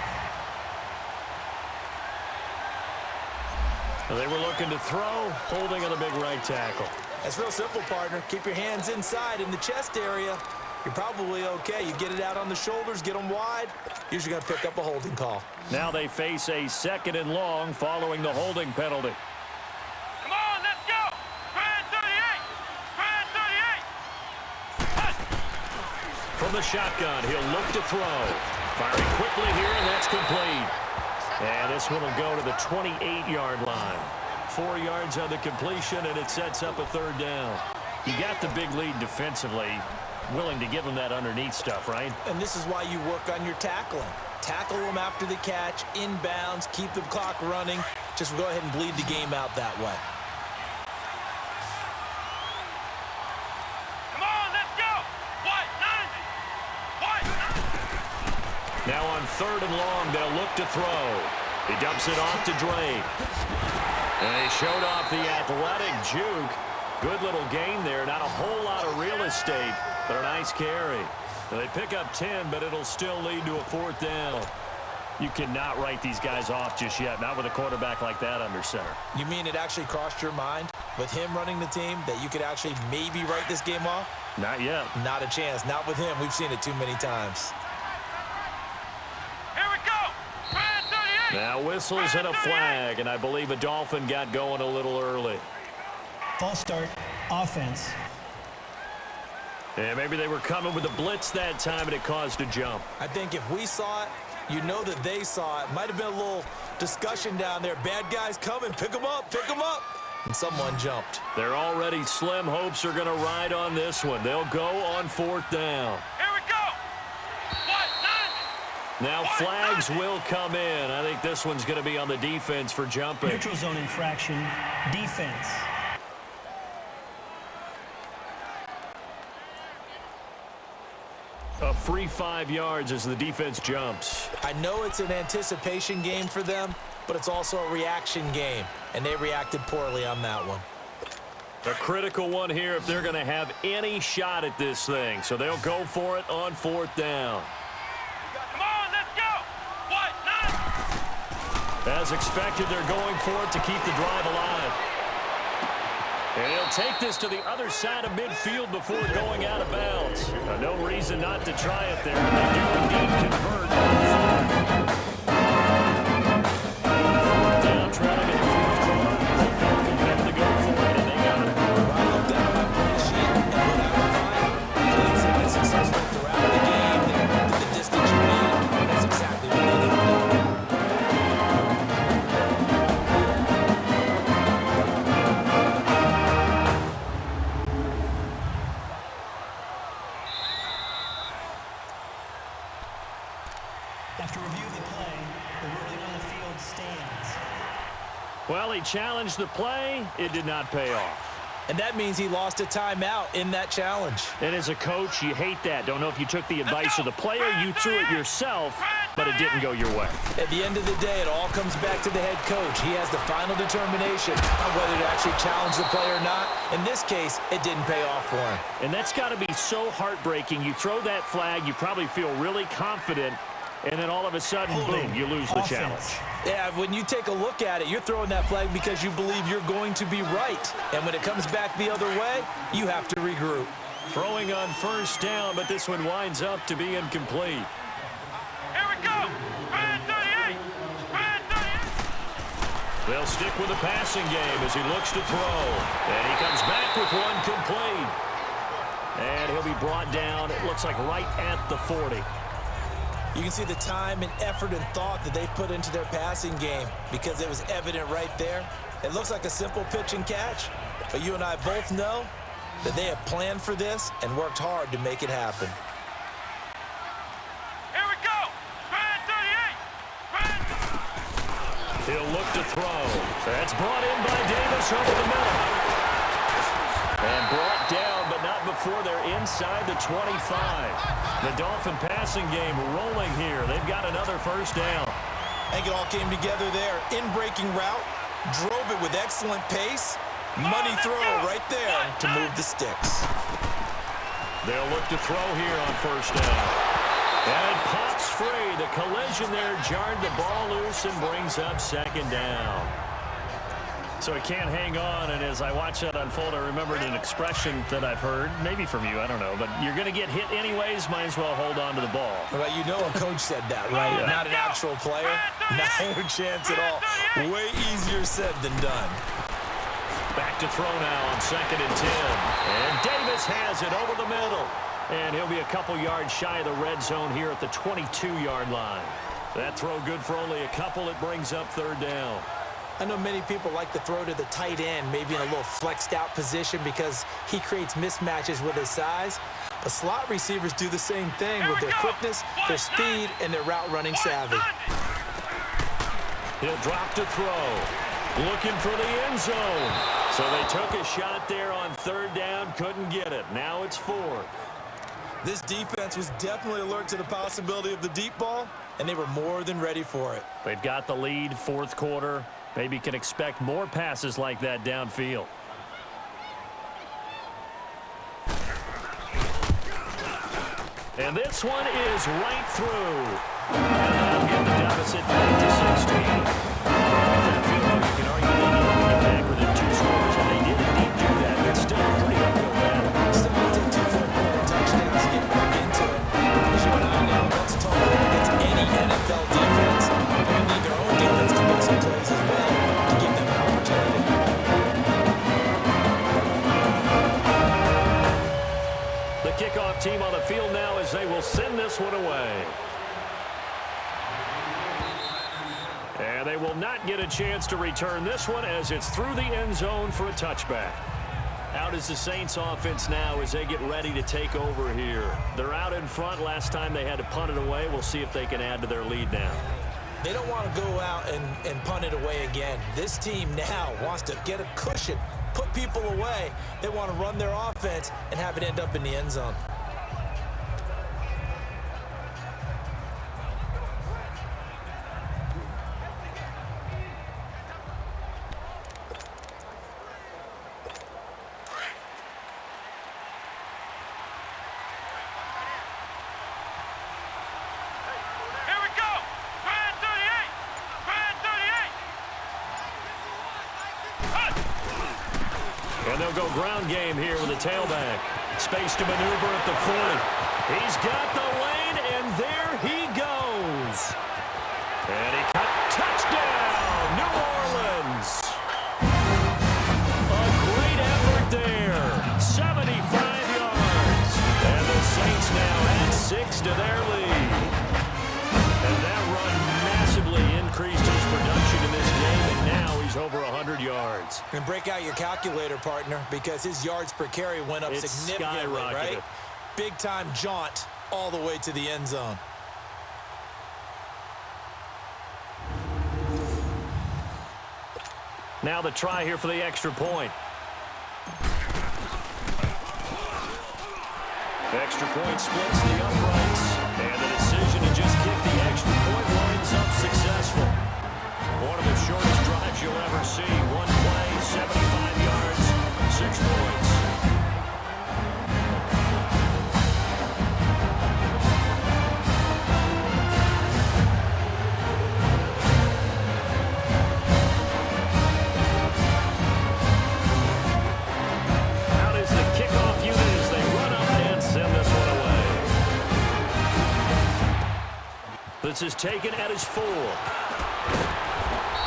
They were looking to throw, holding on the big right tackle. That's real simple, partner. Keep your hands inside in the chest area. You're probably okay. You get it out on the shoulders, get them wide. Usually going to pick up a holding call. Now they face a 2nd and long following the holding penalty. Come on, let's go! Brad 38! Brad 38! From the shotgun, he'll look to throw. Firing quickly here, and that's complete. And this one will go to the 28-yard line. 4 yards on the completion, and it sets up a third down. You got the big lead defensively. Willing to give him that underneath stuff, right? And this is why you work on your tackling. Tackle them after the catch, inbounds, keep the clock running. Just go ahead and bleed the game out that way. Come on, let's go! White 90! White 90! Now on 3rd and long, they'll look to throw. He dumps it off to Drake. And he showed off the athletic juke. Good little gain there. Not a whole lot of real estate, but a nice carry. They pick up 10, but it'll still lead to a 4th down. You cannot write these guys off just yet, not with a quarterback like that under center. You mean it actually crossed your mind with him running the team that you could actually maybe write this game off? Not yet. Not a chance. Not with him. We've seen it too many times. Here we go! Brad 38! Now whistles and a flag, and I believe a Dolphin got going a little early. False start, offense. And maybe they were coming with a blitz that time, and it caused a jump. I think if we saw it, you know that they saw it. Might have been a little discussion down there. Bad guys coming. Pick them up. Pick them up. And someone jumped. They're already slim hopes are going to ride on this one. They'll go on 4th down. Here we go! White 90! Now flags will come in. I think this one's going to be on the defense for jumping. Neutral zone infraction, defense. A free 5 yards as the defense jumps. I know it's an anticipation game for them, but it's also a reaction game, and they reacted poorly on that one. A critical one here if they're going to have any shot at this thing. So they'll go for it on 4th down. Come on, let's go! White 90! As expected, they're going for it to keep the drive alive. And he'll take this to the other side of midfield before going out of bounds. No reason not to try it there. They do indeed convert. 4th down, trailing in the 4th quarter. They felt compelled to go for it, and they got it. I looked down my play sheet, and what I would find, plays have been successful throughout the game. They worked at the distance you need. That's exactly what they did. After review of the play, the ruling on the field stands. Well, he challenged the play. It did not pay off. And that means he lost a timeout in that challenge. And as a coach, you hate that. Don't know if you took the advice of the player, you threw it yourself, but it didn't go your way. At the end of the day, it all comes back to the head coach. He has the final determination on whether to actually challenge the play or not. In this case, it didn't pay off for him. And that's got to be so heartbreaking. You throw that flag, you probably feel really confident, and then all of a sudden, boom, you lose the challenge. Yeah, when you take a look at it, you're throwing that flag because you believe you're going to be right. And when it comes back the other way, you have to regroup. Throwing on first down, but this one winds up to be incomplete. Here we go. Red 38. Red 38. They'll stick with the passing game as he looks to throw. And he comes back with one complete. And he'll be brought down, it looks like right at the 40. You can see the time and effort and thought that they put into their passing game because it was evident right there. It looks like a simple pitch and catch, but you and I both know that they have planned for this and worked hard to make it happen. Here we go. Red 38. Red. He'll look to throw. That's brought in by Davis over the middle. And brought down, but not before they're inside the 25. The Dolphin passing game rolling here. They've got another first down. I think it all came together there. In-breaking route, drove it with excellent pace. Money throw right there to move the sticks. They'll look to throw here on first down. And it pops free. The collision there jarred the ball loose and brings up second down. So it can't hang on, and as I watch that unfold, I remembered an expression that I've heard, maybe from you, I don't know, but you're going to get hit anyways, might as well hold on to the ball. Well, you know a coach said that, right? Yeah. Not an actual player. No chance at all. Way easier said than done. Back to throw now on 2nd and 10. And Davis has it over the middle. And he'll be a couple yards shy of the red zone here at the 22-yard line. That throw good for only a couple. It brings up 3rd down. I know many people like to throw to the tight end, maybe in a little flexed out position because he creates mismatches with his size. But slot receivers do the same thing with their quickness, their speed, and their route running savvy. He'll drop to throw. Looking for the end zone. So they took a shot there on 3rd down, couldn't get it. Now it's 4th. This defense was definitely alert to the possibility of the deep ball, and they were more than ready for it. They've got the lead, 4th quarter. Maybe can expect more passes like that downfield. And this one is right through. And that'll get the deficit back to 16. That field goal, you can argue they need to get back within 2 scores, and they did indeed do that. That's still a pretty uphill battle. Still going to take 2 fourth-quarter touchdowns to get back into it. As you and I know, that's a total against any NFL defense. They're going to need their own defense to make some plays as well to give them an opportunity. The kickoff team on the field now as they will send this one away. And they will not get a chance to return this one as it's through the end zone for a touchback. Out is the Saints offense now as they get ready to take over here. They're out in front. Last time they had to punt it away. We'll see if they can add to their lead now. They don't want to go out and punt it away again. This team now wants to get a cushion, put people away. They want to run their offense and have it end up in the end zone. And they'll go ground game here with a tailback. Space to maneuver at the 40. He's got the lane, and there he goes. And he cut. Touchdown, New Orleans. A great effort there. 75 yards. And the Saints now add 6 to their lead. And that run massively increased his production in this game, and now he's over 100 yards. And break out your calculator, partner, because his yards per carry went up significantly, right? Big-time jaunt all the way to the end zone. Now the try here for the extra point. The extra point splits the uprights, and the decision to just kick the extra point winds up successful. One of the shortest drives you'll ever see. One play, 75 yards, 6 points. This is taken at his 4.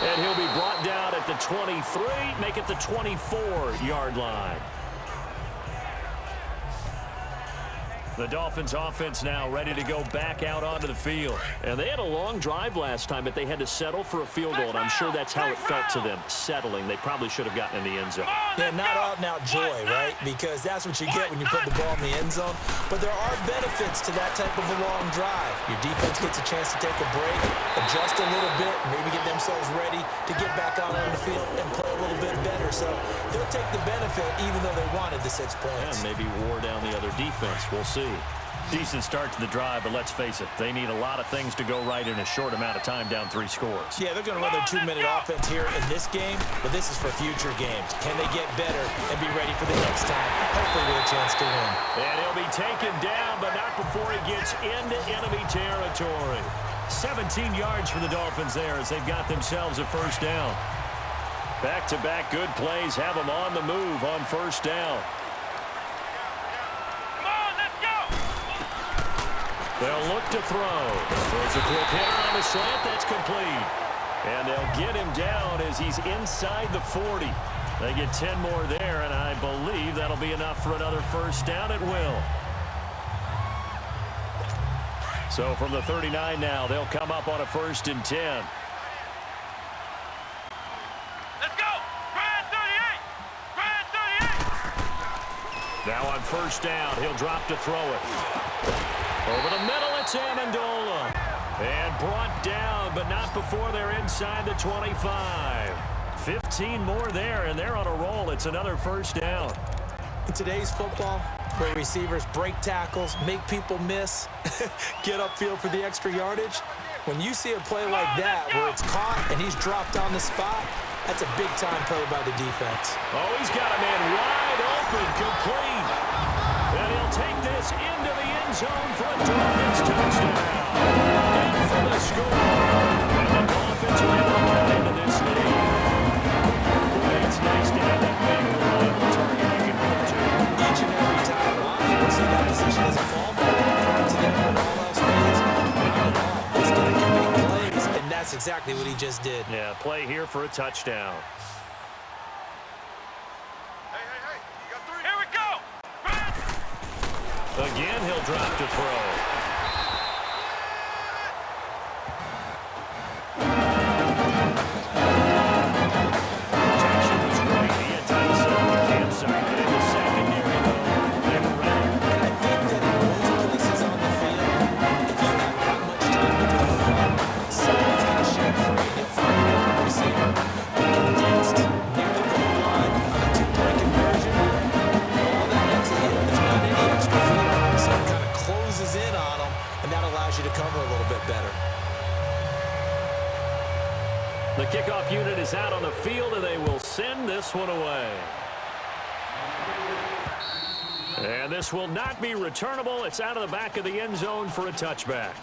And he'll be brought down at the 23, make it the 24-yard line. The Dolphins offense now ready to go back out onto the field. And they had a long drive last time, but they had to settle for a field goal, and I'm sure that's how it felt to them, settling. They probably should have gotten in the end zone. Yeah, not out-and-out joy, right? Because that's what you get when you put the ball in the end zone. But there are benefits to that type of a long drive. Your defense gets a chance to take a break, adjust a little bit, maybe get themselves ready to get back out on the field and play a little bit better. So they'll take the benefit even though they wanted the 6 points. Yeah, maybe wore down the other defense. We'll see. Decent start to the drive, but let's face it, they need a lot of things to go right in a short amount of time down 3 scores. Yeah, they're going to run their 2-minute offense here in this game, but this is for future games. Can they get better and be ready for the next time? Hopefully with a chance to win. And he'll be taken down, but not before he gets into enemy territory. 17 yards for the Dolphins there as they've got themselves a first down. Back-to-back good plays have them on the move on first down. They'll look to throw. There's a quick hitter on the slant. That's complete. And they'll get him down as he's inside the 40. They get 10 more there, and I believe that'll be enough for another first down. It will. So from the 39 now, they'll come up on a 1st and 10. Let's go. Try at 38. Try at 38. Now on first down, he'll drop to throw it. Over the middle, it's Amendola. And brought down, but not before they're inside the 25. 15 more there, and they're on a roll. It's another first down. In today's football, where receivers break tackles, make people miss, get upfield for the extra yardage, when you see a play like that where it's caught and he's dropped on the spot, that's a big-time play by the defense. Oh, he's got a man wide open, complete. And he'll take this into the end zone for a Dolphins touchdown. In for the score. And the Dolphins are able to get into this lead. Boy, it's nice to have that big reliable target you can go to. Each and every time, a lot of people see that position as a fallback. To them, when all else fails, not at all. This guy can make plays, and that's exactly what he just did. Yeah, play here for a touchdown. Again, he'll drop to throw. Protection was great. He had time to set up the campsite, but in the secondary, though, they were ready. And I think that in most places on the field, if you have that much time to throw the ball, someone's going to shake free and get fired over the receiver. Condensed near the goal line on a 2-point conversion. All that extra hit, there's not any extra field. So it kind of closes in on them, and that allows you to cover a little bit better. The kickoff unit is out on the field, and they will send this one away. And this will not be returnable. It's out of the back of the end zone for a touchback.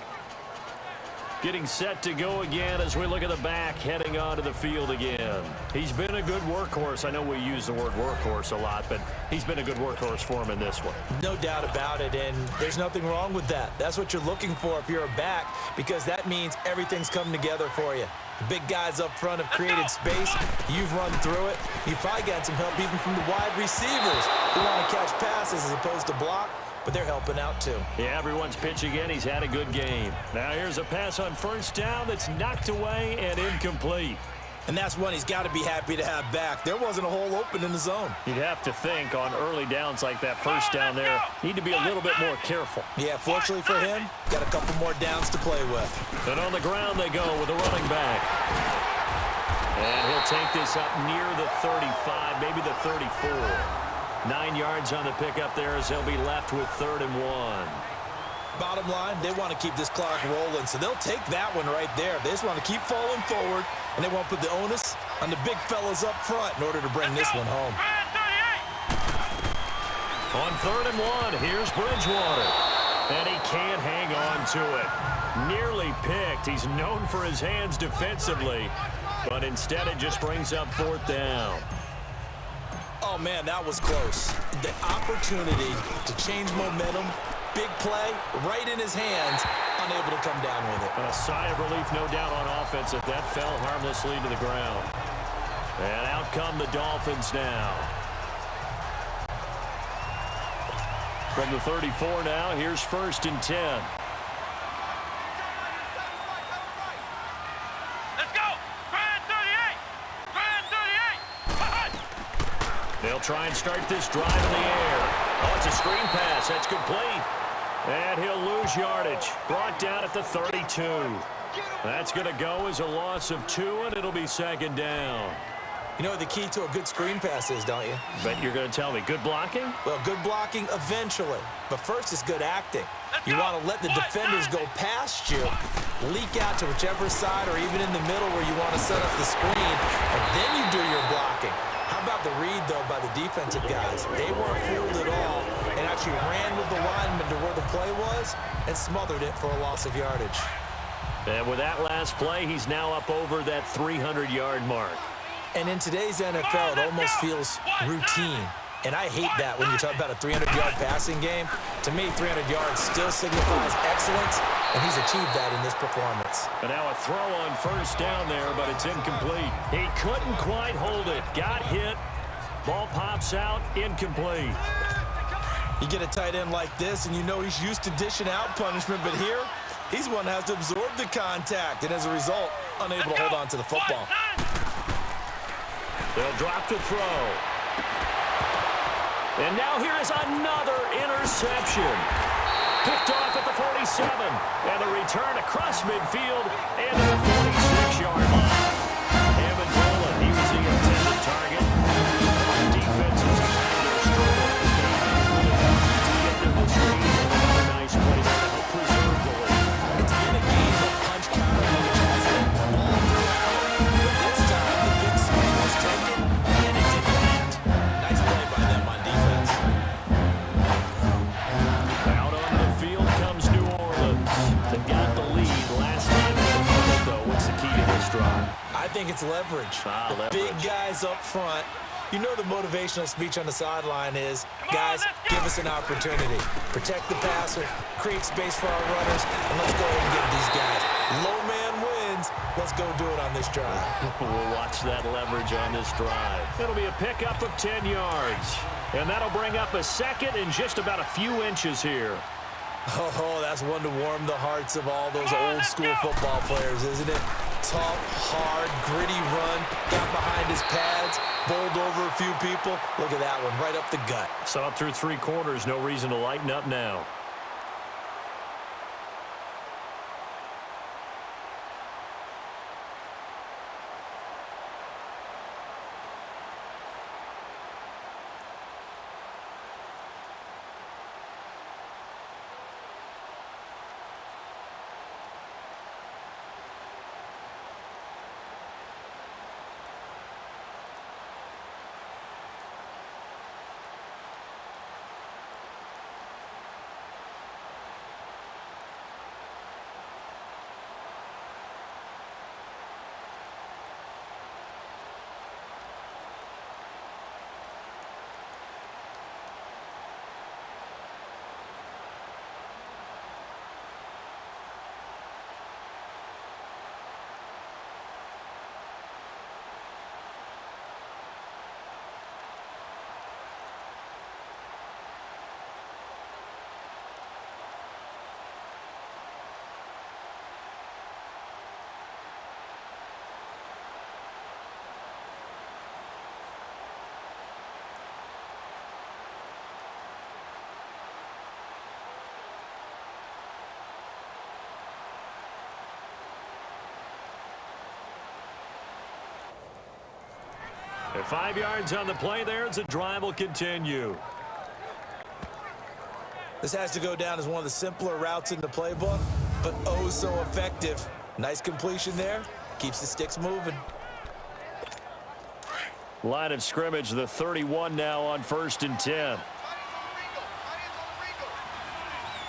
Getting set to go again as we look at the back, heading onto the field again. He's been a good workhorse. I know we use the word workhorse a lot, but he's been a good workhorse for him in this one. No doubt about it, and there's nothing wrong with that. That's what you're looking for if you're a back, because that means everything's come together for you. The big guys up front have created space. You've run through it. You've probably gotten some help even from the wide receivers who want to catch passes as opposed to block, but they're helping out too. Yeah, everyone's pitching in. He's had a good game. Now here's a pass on first down that's knocked away and incomplete. And that's one he's got to be happy to have back. There wasn't a hole open in the zone. You'd have to think on early downs like that first down there, need to be a little bit more careful. Yeah, fortunately for him, got a couple more downs to play with. And on the ground they go with a running back. And he'll take this up near the 35, maybe the 34. 9 yards on the pickup there as they'll be left with 3rd and 1. Bottom line, they want to keep this clock rolling, so they'll take that one right there. They just want to keep falling forward, and they won't put the onus on the big fellas up front in order to bring this one home. On 3rd and 1, here's Bridgewater. And he can't hang on to it. Nearly picked. He's known for his hands defensively, but instead it just brings up 4th down. Oh, man, that was close. The opportunity to change momentum big play right in his hands, unable to come down with it. A sigh of relief, no doubt, on offense if that fell harmlessly to the ground. And out come the Dolphins now. From the 34 now, here's 1st and 10. Let's go! Grand 38! Grand 38! They'll try and start this drive in the air. Oh, it's a screen pass. That's complete. And he'll lose yardage. Brought down at the 32. That's going to go as a loss of 2, and it'll be 2nd down. You know what the key to a good screen pass is, don't you? Bet you're going to tell me. Good blocking? Well, good blocking eventually. But first is good acting. You want to let the defenders go past you, leak out to whichever side or even in the middle where you want to set up the screen, and then you do your blocking. How about the read, though, by the defensive guys? They weren't fooled at all and actually ran with the lineman to where the play was and smothered it for a loss of yardage. And with that last play, he's now up over that 300-yard mark. And in today's NFL, it almost feels routine. And I hate that when you talk about a 300-yard passing game. To me, 300 yards still signifies excellence, and he's achieved that in this performance. And now a throw on 1st down there, but it's incomplete. He couldn't quite hold it. Got hit. Ball pops out. Incomplete. You get a tight end like this, and you know he's used to dishing out punishment, but here, he's one that has to absorb the contact, and as a result, unable to hold on to the football. They'll drop the throw. And now here is another interception. Picked off at the 47. And the return across midfield and at the 46-yard line. Amendola, he was the intended target. Defenses have had their struggle. To get them this lead. Another nice play there to help preserve the lead. It's been a game of punch counter on the chest all throughout. But this time, the big swing was taken, and it didn't land. Nice play by them on defense. Out on the field comes New Orleans. They got the lead last time. Though, what's the key to this drive? I think it's leverage. Leverage. Big guys up front. You know the motivational speech on the sideline is, guys, give us an opportunity. Protect the passer, create space for our runners, and let's go ahead and get these guys. Low man wins. Let's go do it on this drive. We'll watch that leverage on this drive. It'll be a pickup of 10 yards. And that'll bring up a 2nd and just about a few inches here. Oh, that's one to warm the hearts of all those old school football players, isn't it? Tough, hard, gritty run, got behind his pads, bowled over a few people. Look at that one, right up the gut. So up through 3 quarters, no reason to lighten up now. And 5 yards on the play there as the drive will continue. This has to go down as one of the simpler routes in the playbook, but oh so effective. Nice completion there. Keeps the sticks moving. Line of scrimmage, the 31 now on 1st and 10.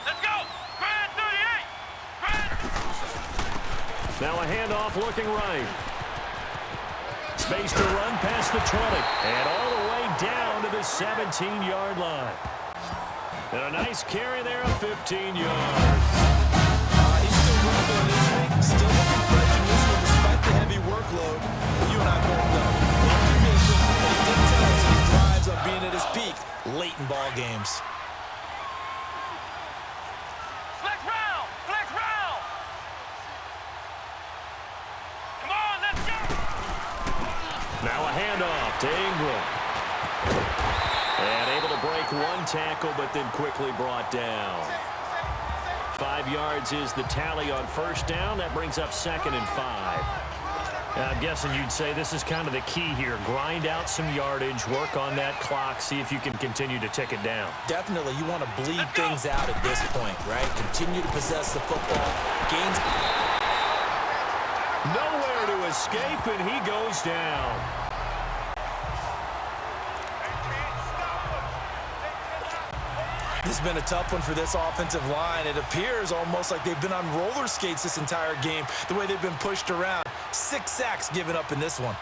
Let's go! Grand 38! Now a handoff looking right. Space to run past the 20. And all the way down to the 17-yard line. And a nice carry there of 15 yards. He's still rumbling, isn't he? Still looking fresh in this one despite the heavy workload. You and I both know. Well conditioned, but he did tell us he thrives on being at his peak late in ball games. Flex round! Flex round! Come on, let's go! Now a handoff to Ingram. And able to break one tackle, but then quickly brought down. 5 yards is the tally on first down. That brings up 2nd and 5. I'm guessing you'd say this is kind of the key here. Grind out some yardage, work on that clock, see if you can continue to tick it down. Definitely, you want to bleed things out at this point, right? Continue to possess the football. Gains. Nowhere to escape, and he goes down. This has been a tough one for this offensive line. It appears almost like they've been on roller skates this entire game, the way they've been pushed around. 6 sacks given up in this one.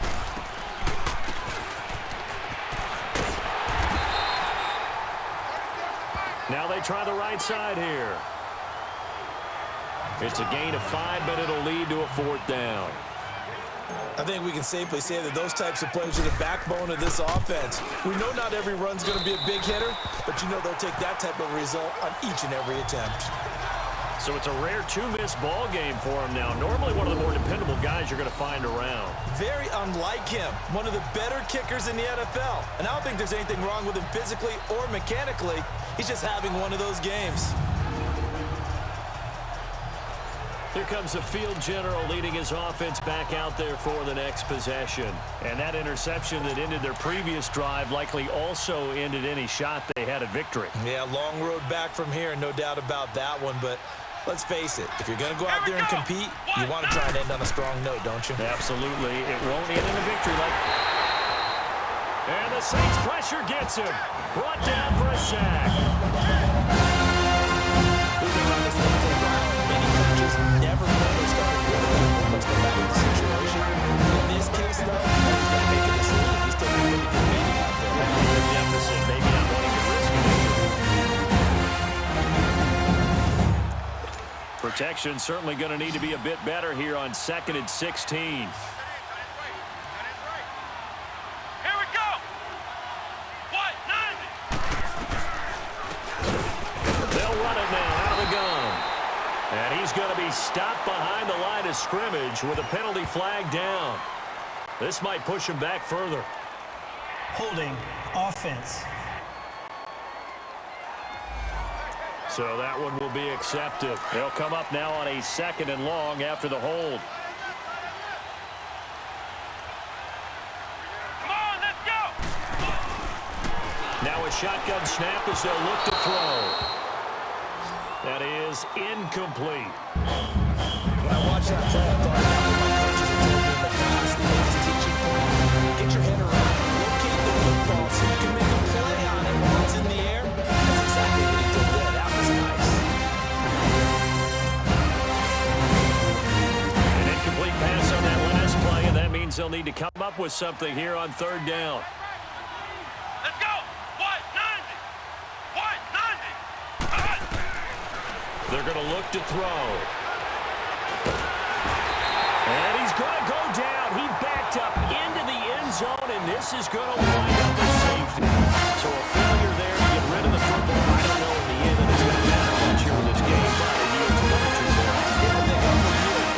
Now they try the right side here. It's a gain of 5, but it'll lead to a 4th down. I think we can safely say that those types of plays are the backbone of this offense. We know not every run's going to be a big hitter, but you know they'll take that type of result on each and every attempt. So it's a rare 2-miss ball game for him now. Normally one of the more dependable guys you're going to find around. Very unlike him. One of the better kickers in the NFL. And I don't think there's anything wrong with him physically or mechanically. He's just having one of those games. Here comes the field general leading his offense back out there for the next possession. And that interception that ended their previous drive likely also ended any shot they had at victory. Yeah, long road back from here, no doubt about that one. But let's face it, if you're going to go out there and compete, you want to try and end on a strong note, don't you? Absolutely. It won't end in a victory like... And the Saints pressure gets him. Brought down for a sack. Never really started really let's go back to the situation. In this case, though, he's going to make it this lead. He's taking a really good meeting out there. The deficit, maybe not wanting to risk it. Protection certainly going to need to be a bit better here on 2nd and 16. Here we go! What? 90! They'll run it now out of the gun. And he's going to be stopped behind the line of scrimmage with a penalty flag down. This might push him back further. Holding offense. So that one will be accepted. They'll come up now on a 2nd and long after the hold. Come on, let's go! Now a shotgun snap as they'll look to throw. That is incomplete. When I watched that play, I thought about what my coaches have told me in the past. The biggest teaching point, get your head around, locate the football so you can make a play on it while it's in the air. That's exactly what he did there. That was nice. An incomplete pass on that last play, and that means they'll need to come up with something here on 3rd down. Let's go! What? 90! What? 90! Hot! They're going to look to throw. And he's going to go down. He backed up into the end zone, and this is going to wind up a safety. So a failure there to get rid of the football. I don't know in the end that it's going to matter much here in this game, but it yields 1 or 2 points.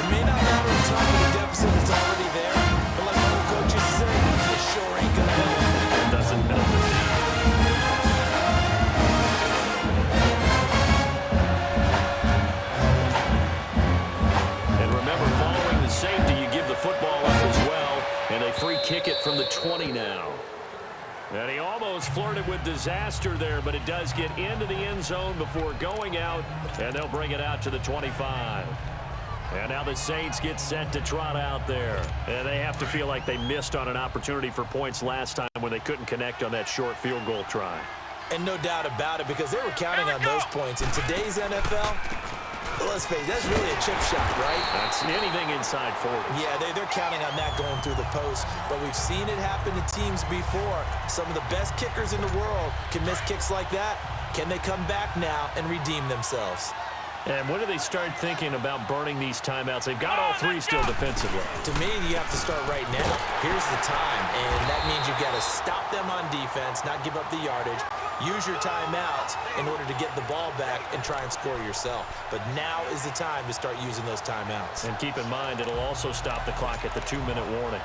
It may not matter in time, but the deficit is already there. But like my old coaches say, you sure ain't going to help. It doesn't help it. Safety, you give the football up as well, and they free kick it from the 20 now. And he almost flirted with disaster there, but it does get into the end zone before going out, and they'll bring it out to the 25. And now the Saints get set to trot out there. And they have to feel like they missed on an opportunity for points last time when they couldn't connect on that short field goal try. And no doubt about it, because they were counting on those points. In today's NFL, Well, let's face it, that's really a chip shot, right? That's anything inside 40. Yeah, they're counting on that going through the post, but we've seen it happen to teams before. Some of the best kickers in the world can miss kicks like that. Can they come back now and redeem themselves? And when do they start thinking about burning these timeouts? They've got all three still defensively. To me, you have to start right now. Here's the time, and that means you've got to stop them on defense, not give up the yardage, use your timeouts in order to get the ball back and try and score yourself. But now is the time to start using those timeouts. And keep in mind, it'll also stop the clock at the 2-minute warning.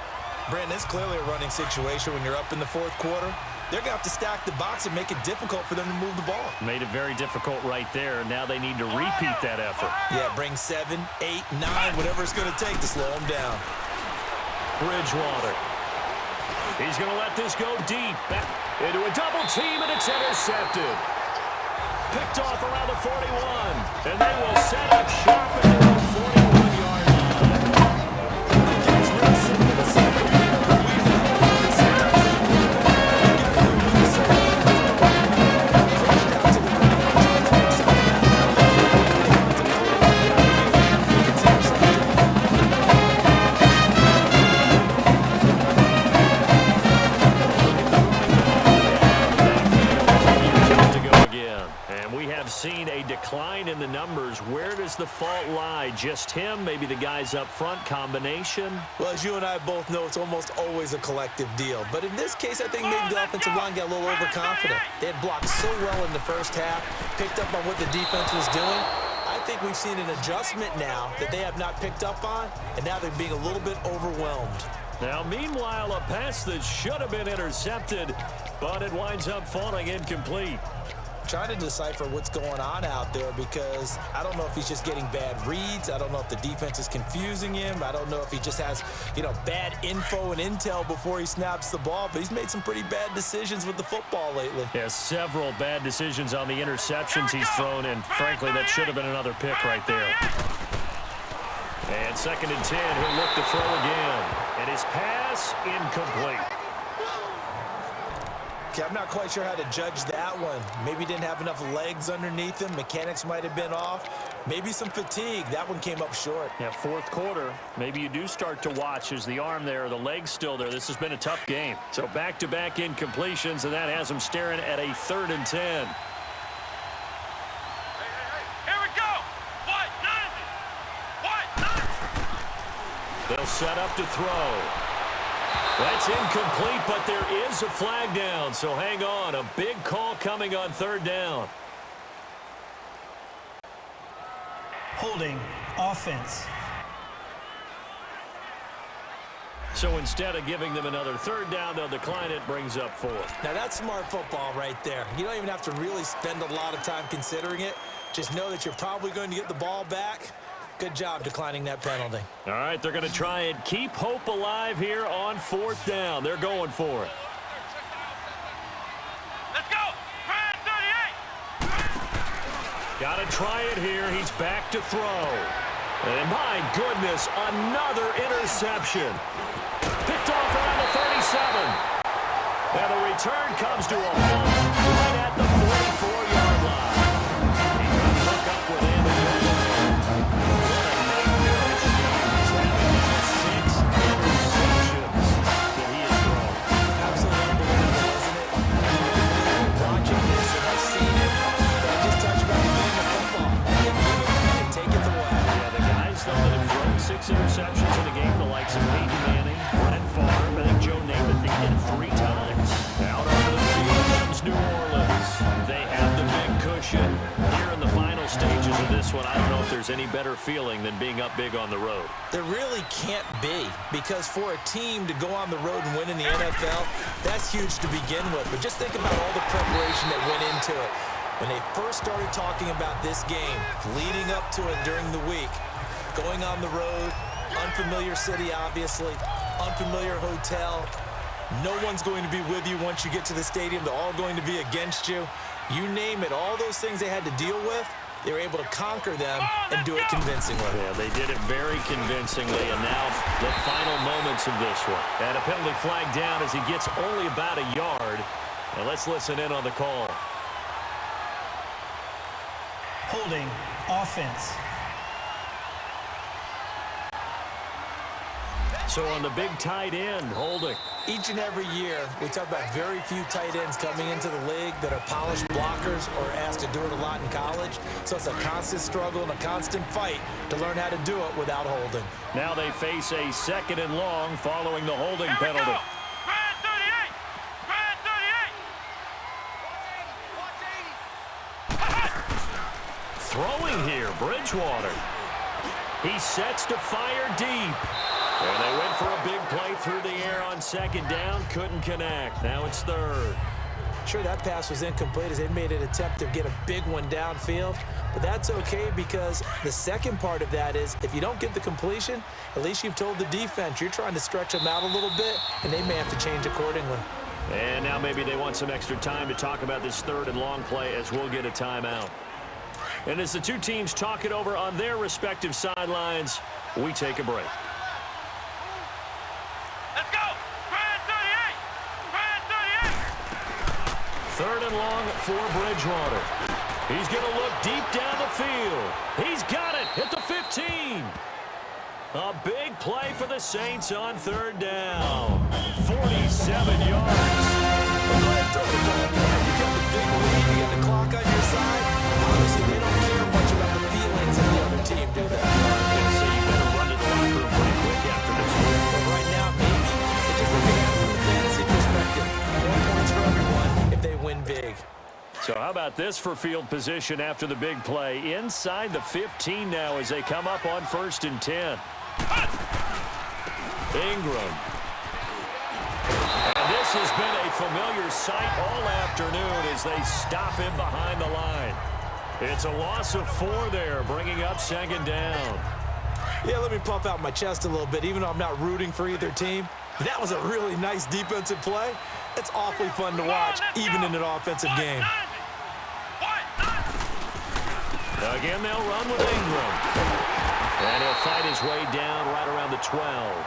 Brandon, it's clearly a running situation when you're up in the fourth quarter. They're going to have to stack the box and make it difficult for them to move the ball. Made it very difficult right there. Now they need to repeat that effort. Yeah, bring 7, 8, 9, whatever it's going to take to slow them down. Bridgewater. He's going to let this go deep. Back into a double team, and it's intercepted. Picked off around the 41. And they will set up shop at the 41-yard line. It's really simple to say. Seen a decline in the numbers. Where does the fault lie? Just him? Maybe the guys up front? Combination? Well, as you and I both know, it's almost always a collective deal. But in this case, I think maybe the offensive line got a little overconfident. They had blocked so well in the first half, picked up on what the defense was doing. I think we've seen an adjustment now that they have not picked up on, and now they're being a little bit overwhelmed. Now, meanwhile, a pass that should have been intercepted, but it winds up falling incomplete. Trying to decipher what's going on out there because I don't know if he's just getting bad reads. I don't know if the defense is confusing him. I don't know if he just has, bad info and intel before he snaps the ball. But he's made some pretty bad decisions with the football lately. Yeah, several bad decisions on the interceptions he's thrown, and frankly, that should have been another pick right there. And 2nd and 10, he'll look to throw again. And his pass, incomplete. Okay, I'm not quite sure how to judge that one. Maybe he didn't have enough legs underneath him. Mechanics might have been off. Maybe some fatigue. That one came up short. Yeah, fourth quarter. Maybe you do start to watch. Is the arm there, the leg's still there? This has been a tough game. So back-to-back incompletions, and that has him staring at a 3rd and 10. Here we go. What? They'll set up to throw. That's incomplete, but there is a flag down, so hang on. A big call coming on 3rd down. Holding offense. So instead of giving them another 3rd down, they'll decline it, brings up 4th. Now that's smart football right there. You don't even have to really spend a lot of time considering it. Just know that you're probably going to get the ball back. Good job declining that penalty. All right, they're going to try and keep hope alive here on 4th down. They're going for it. Let's go. Brand 38. Got to try it here. He's back to throw. And my goodness, another interception. Picked off around the 37. And the return comes to a halt right at the 44-yard line. He can hook up with Andy. Interceptions in the game, the likes of Peyton Manning, Brett Favre, I think Joe Namath did 3 times. Out onto the field comes New Orleans. They have the big cushion. Here in the final stages of this one, I don't know if there's any better feeling than being up big on the road. There really can't be, because for a team to go on the road and win in the NFL, that's huge to begin with. But just think about all the preparation that went into it. When they first started talking about this game, leading up to it during the week, going on the road, unfamiliar city, obviously, unfamiliar hotel. No one's going to be with you once you get to the stadium. They're all going to be against you. You name it, all those things they had to deal with, they were able to conquer them and do it convincingly. Yeah, they did it very convincingly, and now the final moments of this one. And a penalty flag down as he gets only about a yard. And let's listen in on the call. Holding offense. So on the big tight end, holding. Each and every year, we talk about very few tight ends coming into the league that are polished blockers or asked to do it a lot in college. So it's a constant struggle and a constant fight to learn how to do it without holding. Now they face a 2nd and long following the holding penalty. Go. Red 38. Red 38. Throwing here, Bridgewater. He sets to fire deep. And they went for a big play through the air on 2nd down. Couldn't connect. Now it's 3rd. Sure, that pass was incomplete as they made an attempt to get a big one downfield. But that's okay because the second part of that is if you don't get the completion, at least you've told the defense you're trying to stretch them out a little bit, and they may have to change accordingly. And now maybe they want some extra time to talk about this 3rd and long play as we'll get a timeout. And as the two teams talk it over on their respective sidelines, we take a break. Let's go. Red 38. Red 38. 3rd and long for Bridgewater. He's going to look deep down the field. He's got it at the 15. A big play for the Saints on 3rd down. 47 yards. You got the big lead, you got the clock on your side. Obviously, they don't care much about the feelings of the other team, do they? So you better run to the locker room pretty quick after this one. But right now, maybe they just look at it from a fantasy perspective. More points for everyone if they win big. So how about this for field position after the big play? Inside the 15 now as they come up on 1st and 10. Ingram. And this has been a familiar sight all afternoon as they stop him behind the line. It's a loss of 4 there, bringing up 2nd down. Yeah, let me pump out my chest a little bit, even though I'm not rooting for either team. That was a really nice defensive play. It's awfully fun to watch, even in an offensive game. Again, they'll run with Ingram. And he'll fight his way down right around the 12.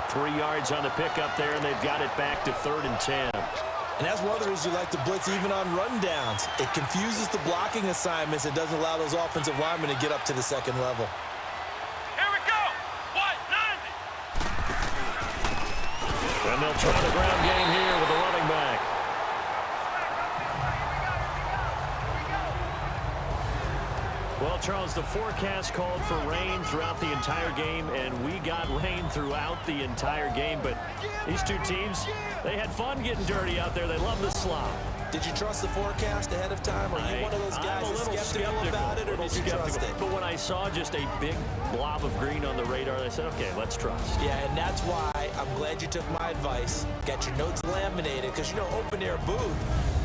3 yards on the pickup there, and they've got it back to 3rd and 10. And that's one of the reasons you like to blitz even on rundowns. It confuses the blocking assignments and doesn't allow those offensive linemen to get up to the 2nd level. Here we go. What? 90. And they'll try the ground game here with the running back. Well, Charles, the forecast called for rain throughout the entire game, and we got rain throughout the entire game. But these two teams, they had fun getting dirty out there. They love the slop. Did you trust the forecast ahead of time? Or are you one of those guys I'm a little that's skeptical about it, or did you trust it? But when I saw just a big blob of green on the radar, I said, okay, let's trust. Yeah, and that's why I'm glad you took my advice. Got your notes laminated, because, you know, open-air booth,